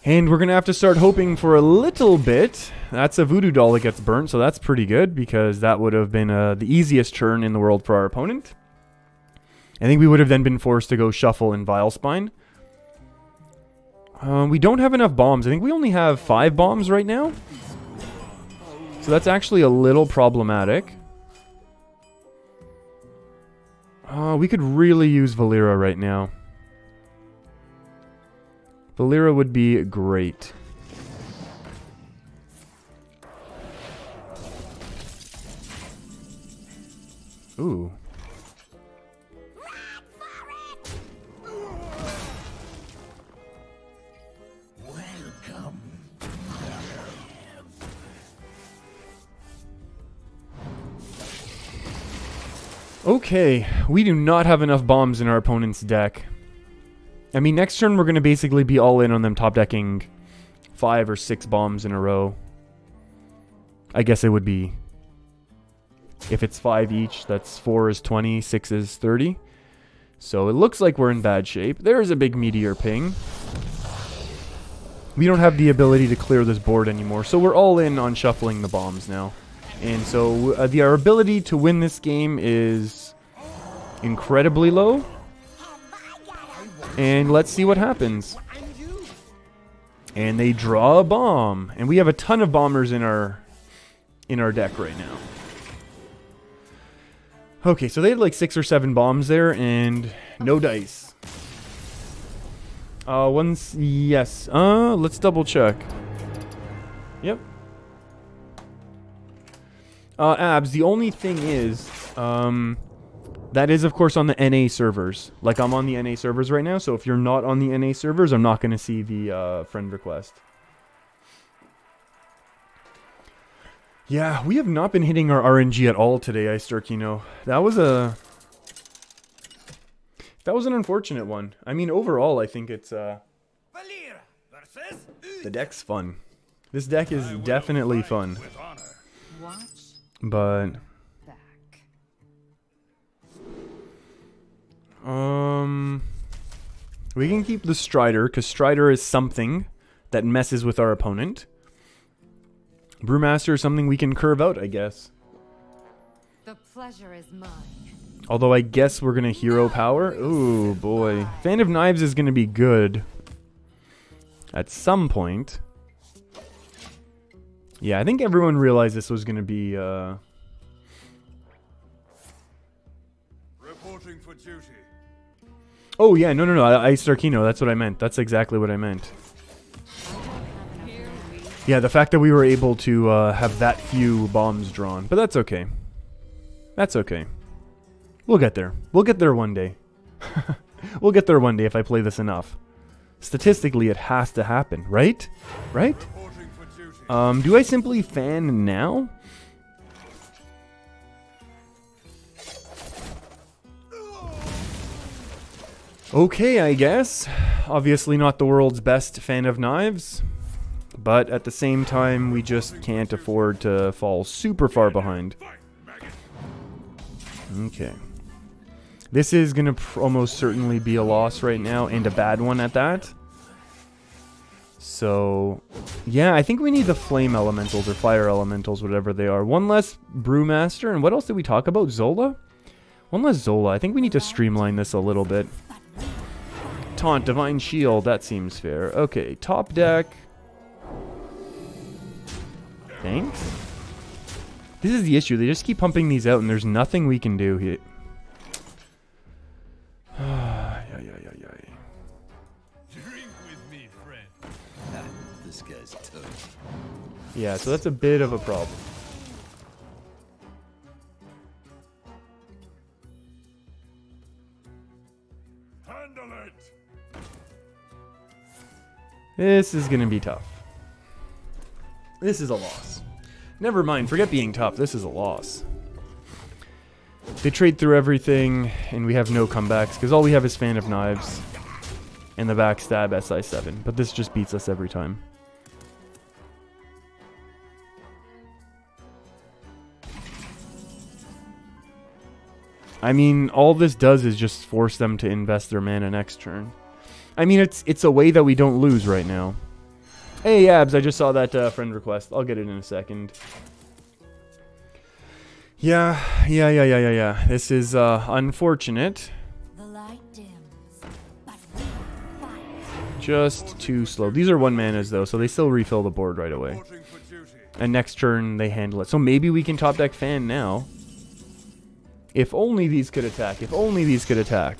And we're going to have to start hoping for a little bit. That's a voodoo doll that gets burnt, so that's pretty good, because that would have been the easiest turn in the world for our opponent. I think we would have then been forced to go Shuffle and Vilespine. We don't have enough bombs. I think we only have 5 bombs right now. So that's actually a little problematic. We could really use Valera right now. Valera would be great. Ooh. Welcome. Okay, we do not have enough bombs in our opponent's deck. I mean, next turn we're going to basically be all in on them top decking 5 or 6 bombs in a row. I guess it would be... If it's 5 each, that's 4 is 20, 6 is 30. So it looks like we're in bad shape. There's a big meteor ping. We don't have the ability to clear this board anymore, so we're all in on shuffling the bombs now. And so our ability to win this game is incredibly low. And let's see what happens. And they draw a bomb. And we have a ton of bombers in our deck right now. Okay, so they had like 6 or 7 bombs there and no dice. Yes. Let's double check. Yep. Abs, the only thing is, that is of course on the NA servers. Like, I'm on the NA servers right now, so if you're not on the NA servers, I'm not going to see the friend request. Yeah, we have not been hitting our RNG at all today, Istarkino. That was an unfortunate one. I mean, overall, I think it's, the deck's fun. This deck is definitely fun. Watch But... back. We can keep the Strider, because Strider is something that messes with our opponent. Brewmaster is something we can curve out, I guess. The pleasure is mine. Although I guess we're going to hero power. Ooh, boy. Fan of Knives is going to be good. At some point. Yeah, I think everyone realized this was going to be, Reporting for duty. Oh, yeah, no, Istarkino, that's what I meant. That's exactly what I meant. Yeah, the fact that we were able to have that few bombs drawn. But that's okay. That's okay. We'll get there. We'll get there one day. We'll get there one day if I play this enough. Statistically, it has to happen, right? Right? Reporting for duty. Do I simply fan now? Okay, I guess. Obviously not the world's best fan of knives. But at the same time, we just can't afford to fall super far behind. Okay. This is going to almost certainly be a loss right now, and a bad one at that. So, yeah, I think we need the flame elementals or fire elementals, whatever they are. One less Brewmaster, and what else did we talk about? Zola? One less Zola. I think we need to streamline this a little bit. Taunt, Divine Shield, that seems fair. Okay, top deck. Thanks. This is the issue. They just keep pumping these out, and there's nothing we can do here. Drink with me, friend. This guy's tough. Yeah, so that's a bit of a problem. Handle it. This is going to be tough. This is a loss. Never mind, forget being tough. This is a loss. They trade through everything, and we have no comebacks, because all we have is Fan of Knives and the backstab SI7. But this just beats us every time. I mean, all this does is just force them to invest their mana next turn. I mean, it's a way that we don't lose right now. Hey, Abs, I just saw that friend request. I'll get it in a second. Yeah. This is unfortunate. The light dims, but we fight. Just too slow. These are 1 manas, though, so they still refill the board right away. Reporting for duty. And next turn, they handle it. So maybe we can top deck Fan now. If only these could attack. If only these could attack.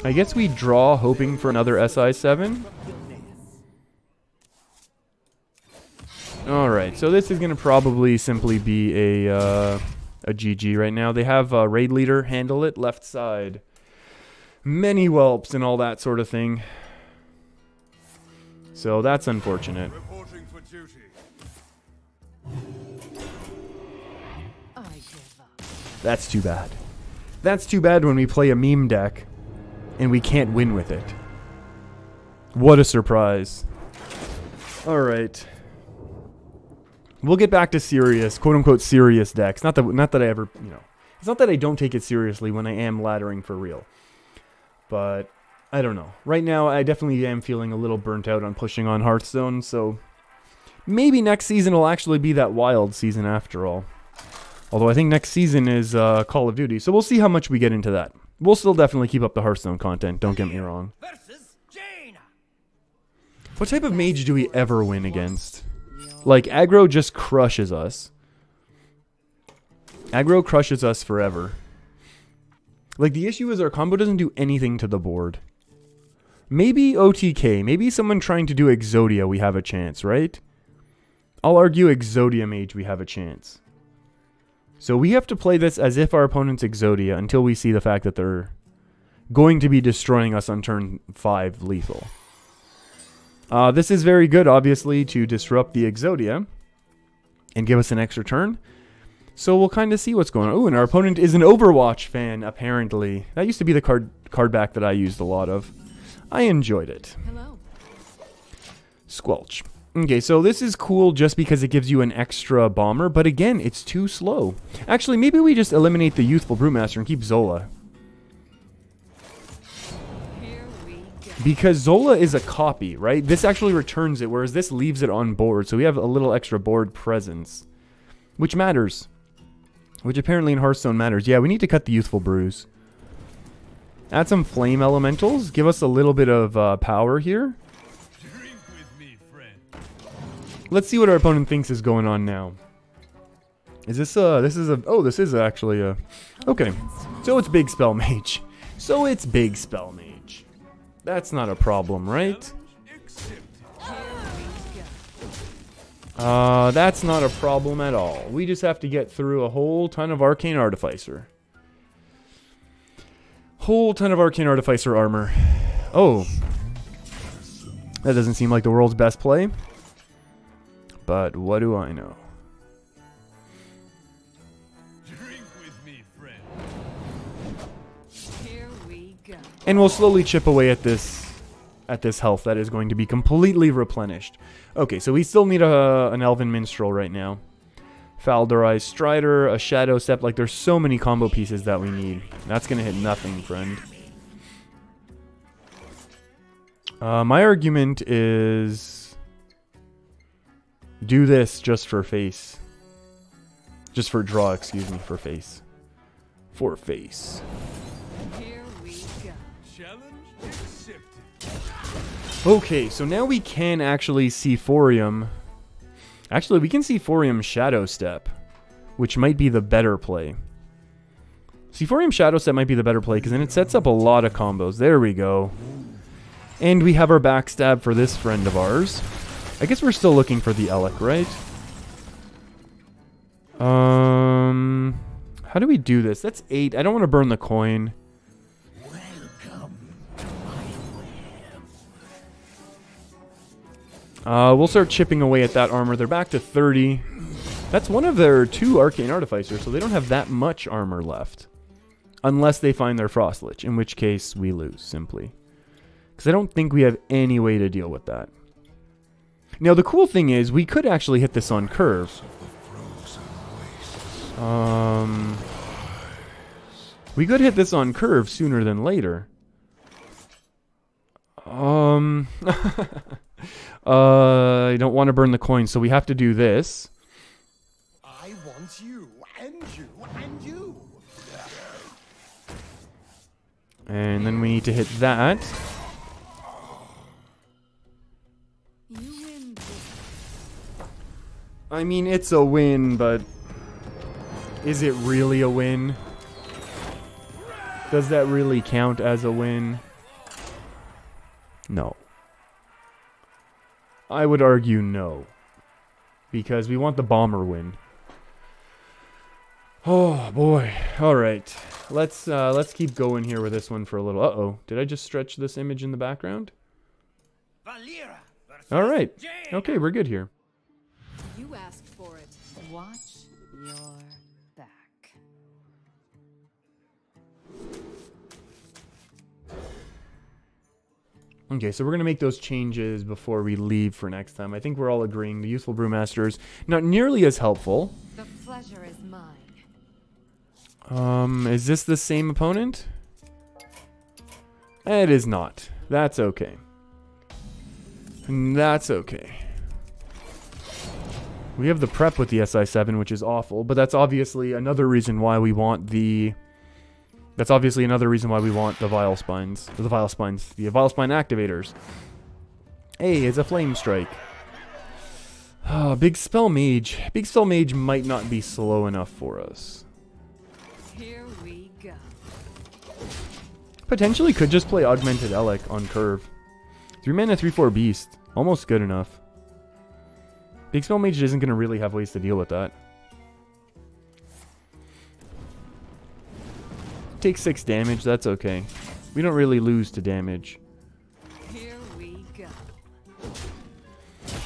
I guess we draw hoping for another SI7. Alright, so this is going to probably simply be a GG right now. They have Raid Leader handle it, left side. Many whelps and all that sort of thing. So that's unfortunate. Reporting for duty. I give up. That's too bad. That's too bad when we play a meme deck and we can't win with it. What a surprise. Alright. We'll get back to serious, quote-unquote serious decks. Not that I ever, you know. It's not that I don't take it seriously when I am laddering for real. But, I don't know. Right now, I definitely am feeling a little burnt out on pushing on Hearthstone, so maybe next season will actually be that wild season after all. Although I think next season is Call of Duty, so we'll see how much we get into that. We'll still definitely keep up the Hearthstone content, don't get me wrong. Versus Jaina. What type of mage do we ever win against? Like, aggro just crushes us. Aggro crushes us forever. Like, the issue is our combo doesn't do anything to the board. Maybe OTK, maybe someone trying to do Exodia we have a chance, right? I'll argue Exodia mage we have a chance. So we have to play this as if our opponent's Exodia until we see the fact that they're going to be destroying us on turn 5 lethal. This is very good, obviously, to disrupt the Exodia and give us an extra turn. So we'll kind of see what's going on. Ooh, and our opponent is an Overwatch fan, apparently. That used to be the card back that I used a lot of. I enjoyed it. Hello. Squelch. Okay, so this is cool just because it gives you an extra bomber, but again, it's too slow. Actually, maybe we just eliminate the Youthful Brewmaster and keep Zola. Here we go. Because Zola is a copy, right? This actually returns it, whereas this leaves it on board, so we have a little extra board presence. Which matters. Which apparently in Hearthstone matters. Yeah, we need to cut the Youthful Brews. Add some Flame Elementals. Give us a little bit of power here. Drink with me, friend. Let's see what our opponent thinks is going on now. Is this oh, this is actually a, okay. So it's Big Spell Mage. So it's Big Spell Mage. That's not a problem, right? Accepted. That's not a problem at all. We just have to get through a whole ton of Arcane Artificer. Whole ton of Arcane Artificer armor. Oh. That doesn't seem like the world's best play. But what do I know? Drink with me, friend. Here we go. And we'll slowly chip away at this health that is going to be completely replenished. Okay, so we still need an Elven Minstrel right now. Faldorized Strider, a Shadow Step. Like, there's so many combo pieces that we need. That's going to hit nothing, friend. My argument is do this just for face. Just for draw, excuse me, for face. For face. Here we go. Challenge accepted. Okay, so now we can actually see Thorium. Actually, we can see Thorium Shadow Step, which might be the better play. Sephorium Shadow Step might be the better play, because then it sets up a lot of combos. There we go. And we have our backstab for this friend of ours. I guess we're still looking for the Elec, right? How do we do this? That's 8. I don't want to burn the coin. We'll start chipping away at that armor. They're back to 30. That's one of their 2 Arcane Artificers, so they don't have that much armor left. Unless they find their Frost Lich, in which case we lose, simply. Because I don't think we have any way to deal with that. Now, the cool thing is, we could actually hit this on curve. We could hit this on curve sooner than later. I don't want to burn the coin, so we have to do this. I want you, and you, and you. And then we need to hit that. You win. I mean, it's a win, but is it really a win? Does that really count as a win? No. I would argue no. Because we want the bomber win. Oh boy. Alright. Let's keep going here with this one for a little. Uh-oh. Did I just stretch this image in the background? Alright. Okay, we're good here. You asked for it. Watch your back. Okay, so we're going to make those changes before we leave for next time. I think we're all agreeing the Useful Brewmaster is not nearly as helpful. The pleasure is mine. Is this the same opponent? It is not. That's okay. That's okay. We have the prep with the SI7, which is awful, but that's obviously another reason why we want the... That's obviously another reason why we want the Vile Spines. The Vile Spines. The Vile Spine activators. Hey, it's a Flame Strike. Oh, Big Spell Mage. Big Spell Mage might not be slow enough for us. Here we go. Potentially could just play Augmented Elec on curve. 3 mana, 3/4 Beast. Almost good enough. Big Spell Mage isn't going to really have ways to deal with that. Take 6 damage, that's okay. We don't really lose to damage. Here we go.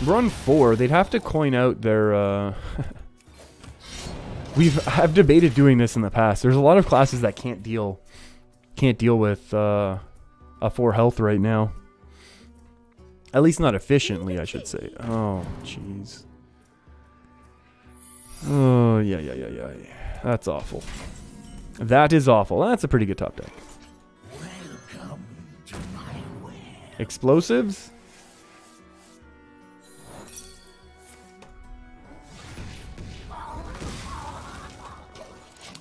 We're on 4. They'd have to coin out their... I've debated doing this in the past. There's a lot of classes that can't deal with a 4 health right now. At least not efficiently, I should say. Oh, jeez. Oh, yeah. That's awful. That is awful. That's a pretty good top deck. Welcome to my world. Explosives?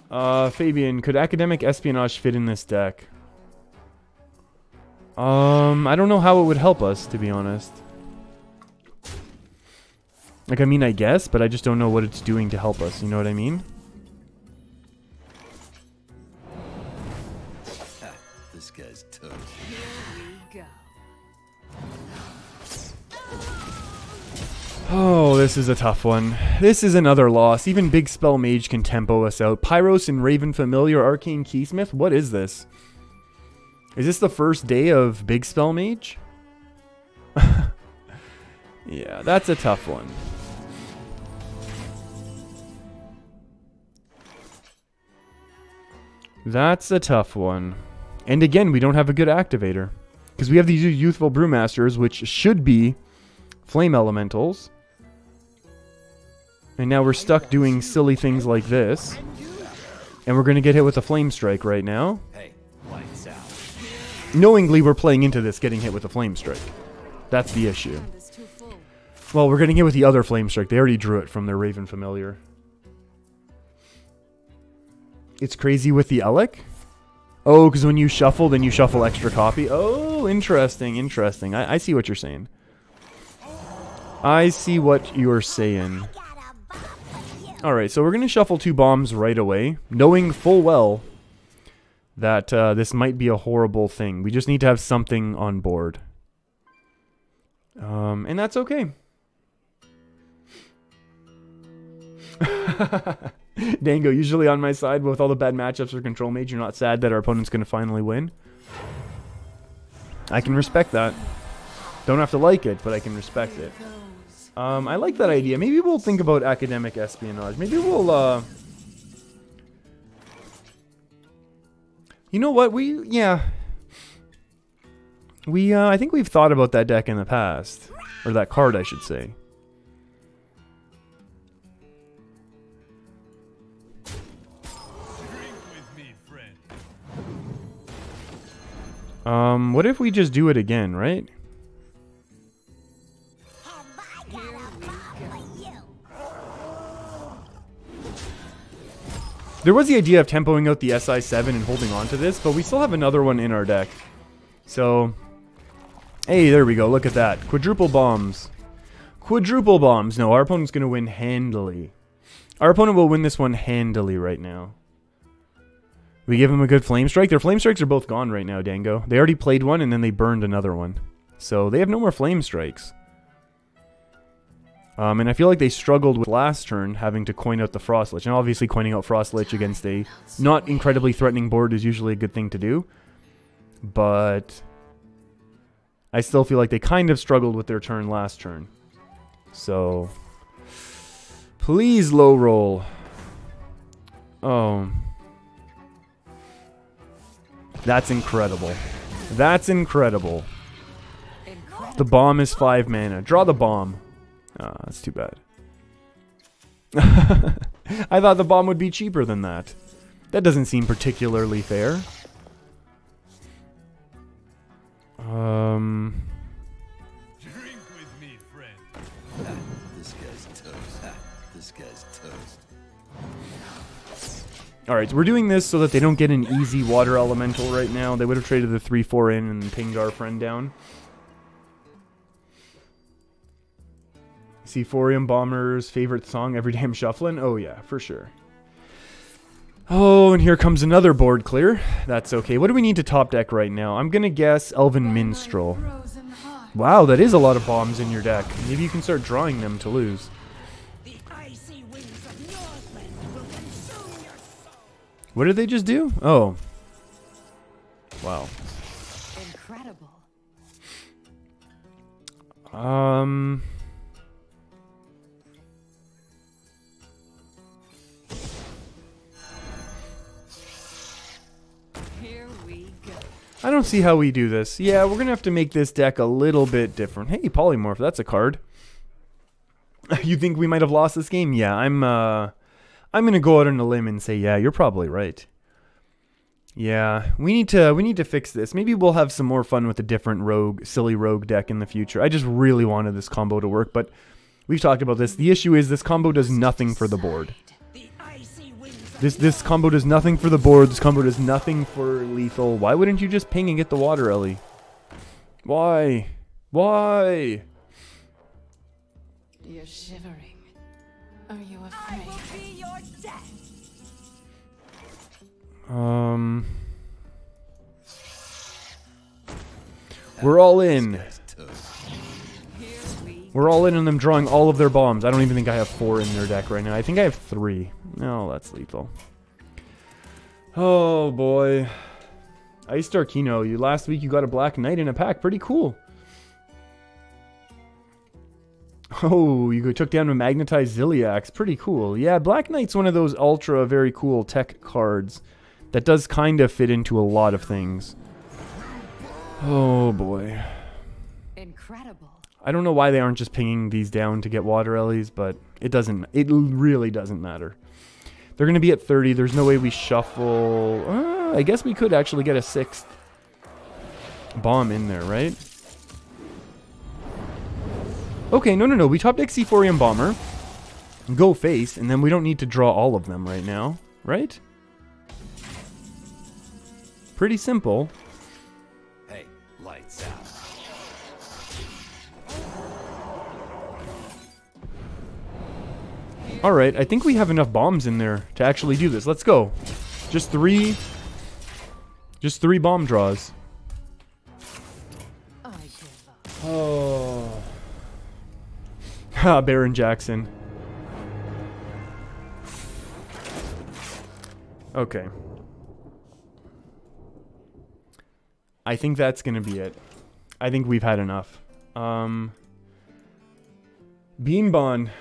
Fabian, could Academic Espionage fit in this deck? I don't know how it would help us, to be honest. Like, I mean, I guess, but I just don't know what it's doing to help us. You know what I mean? This guy's tough. Here we go. Oh, this is a tough one. This is another loss. Even Big Spell Mage can tempo us out. Pyros and Raven Familiar, Arcane Keysmith? What is this? Is this the first day of Big Spell Mage? Yeah, that's a tough one. That's a tough one. And again, we don't have a good activator. Because we have these Youthful Brewmasters, which should be Flame Elementals. And now we're stuck doing silly things like this. And we're going to get hit with a Flame Strike right now. Hey, lights out. Knowingly, we're playing into this getting hit with a Flame Strike. That's the issue. Hand is too full. Well, we're getting hit with the other Flame Strike. They already drew it from their Raven Familiar. It's crazy with the Elec? Oh, because when you shuffle, then you shuffle extra copy. Oh, interesting, interesting. I see what you're saying. I see what you're saying. Alright, so we're going to shuffle 2 bombs right away, knowing full well that this might be a horrible thing. We just need to have something on board. And that's okay. Dango, usually on my side with all the bad matchups for control mage, you're not sad that our opponent's going to finally win. I can respect that. Don't have to like it, but I can respect it. I like that idea. Maybe we'll think about academic espionage. Maybe we'll, you know what? I think we've thought about that deck in the past. Or that card, I should say. Drink with me, friend. What if we just do it again, right? Have I got a bomb for you? There was the idea of tempoing out the SI7 and holding on to this, but we still have another one in our deck. So, hey, there we go. Look at that. Quadruple bombs. Quadruple bombs. No, our opponent's going to win handily. Our opponent will win this one handily right now. We give him a good flame strike. Their flame strikes are both gone right now, Dango. They already played one and then they burned another one. So they have no more flame strikes. And I feel like they struggled with last turn having to coin out the Frost Lich. And obviously coining out Frost Lich against a not incredibly threatening board is usually a good thing to do. But I still feel like they kind of struggled with their turn last turn. So please low roll. Oh. That's incredible. That's incredible. The bomb is 5 mana. Draw the bomb. Ah, that's too bad. I thought the bomb would be cheaper than that. That doesn't seem particularly fair. Drink with me, friend. This guy's toast. This guy's toast. Alright, so we're doing this so that they don't get an easy water elemental right now. They would have traded the 3-4 in and pinged our friend down. Seaphorium Bomber's favorite song, Every Day I'm Shuffling? Oh yeah, for sure. Oh, and here comes another board clear. That's okay. What do we need to top deck right now? I'm gonna guess Elven Minstrel. Wow, that is a lot of bombs in your deck. Maybe you can start drawing them to lose. The icy winds of Northland will consume your soul. What did they just do? Oh. Wow. Incredible. Here we go. I don't see how we do this. Yeah, we're gonna have to make this deck a little bit different. Hey, Polymorph, that's a card. You think we might have lost this game? Yeah, I'm gonna go out on a limb and say, yeah, you're probably right. Yeah, we need to fix this. Maybe we'll have some more fun with a different silly rogue deck in the future. I just really wanted this combo to work, but we've talked about this. The issue is this combo does nothing for the board. The icy winds of This combo does nothing for the board. This combo does nothing for lethal. Why wouldn't you just ping and get the water, Ellie? Why? Why? You're shivering. Are you I afraid? will be your death. We're all in. Here we We're all in on them drawing all of their bombs. I don't even think I have 4 in their deck right now. I think I have 3. No, that's lethal. Oh boy. Ice Star Kino, last week you got a Black Knight in a pack. Pretty cool. Oh, you took down a Magnetized Ziliax. Pretty cool. Yeah, Black Knight's one of those ultra very cool tech cards that does kind of fit into a lot of things. Oh boy. Incredible. I don't know why they aren't just pinging these down to get water Ellies, but it really doesn't matter. They're going to be at 30. There's no way we shuffle. I guess we could actually get a 6th bomb in there, right? Okay, no. We top deck Seaphorium Bomber. Go face, and then we don't need to draw all of them right now, right? Pretty simple. Hey, lights out. Alright, I think we have enough bombs in there to actually do this. Let's go. Just 3 bomb draws. I give up. Oh. Ha, Baron Jackson. Okay. I think that's going to be it. I think we've had enough. Beanbon.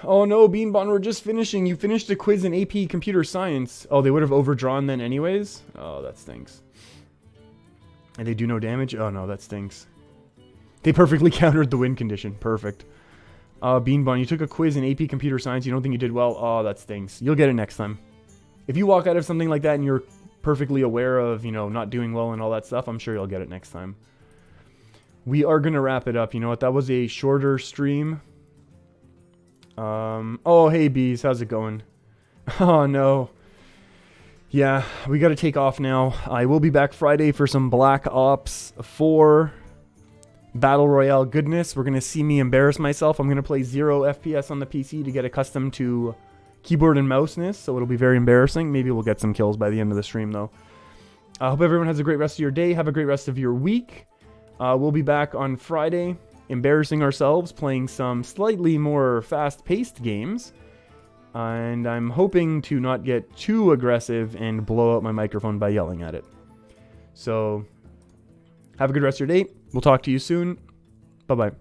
Oh no, Beanbon, we're just finishing. You finished a quiz in AP Computer Science. Oh, they would have overdrawn then anyways? Oh, that stinks. And they do no damage? Oh no, that stinks. They perfectly countered the win condition. Perfect. Beanbon, you took a quiz in AP Computer Science. You don't think you did well? Oh, that stinks. You'll get it next time. If you walk out of something like that and you're perfectly aware of, you know, not doing well and all that stuff, I'm sure you'll get it next time. We are going to wrap it up. You know what? That was a shorter stream. Oh, hey, Bees. How's it going? Oh, no. Yeah, we got to take off now. I will be back Friday for some Black Ops 4 Battle Royale goodness. We're going to see me embarrass myself. I'm going to play 0 FPS on the PC to get accustomed to keyboard and mouseness, so it'll be very embarrassing. Maybe we'll get some kills by the end of the stream, though. I hope everyone has a great rest of your day. Have a great rest of your week. We'll be back on Friday, embarrassing ourselves, playing some slightly more fast-paced games. And I'm hoping to not get too aggressive and blow out my microphone by yelling at it. So, have a good rest of your day. We'll talk to you soon. Bye-bye.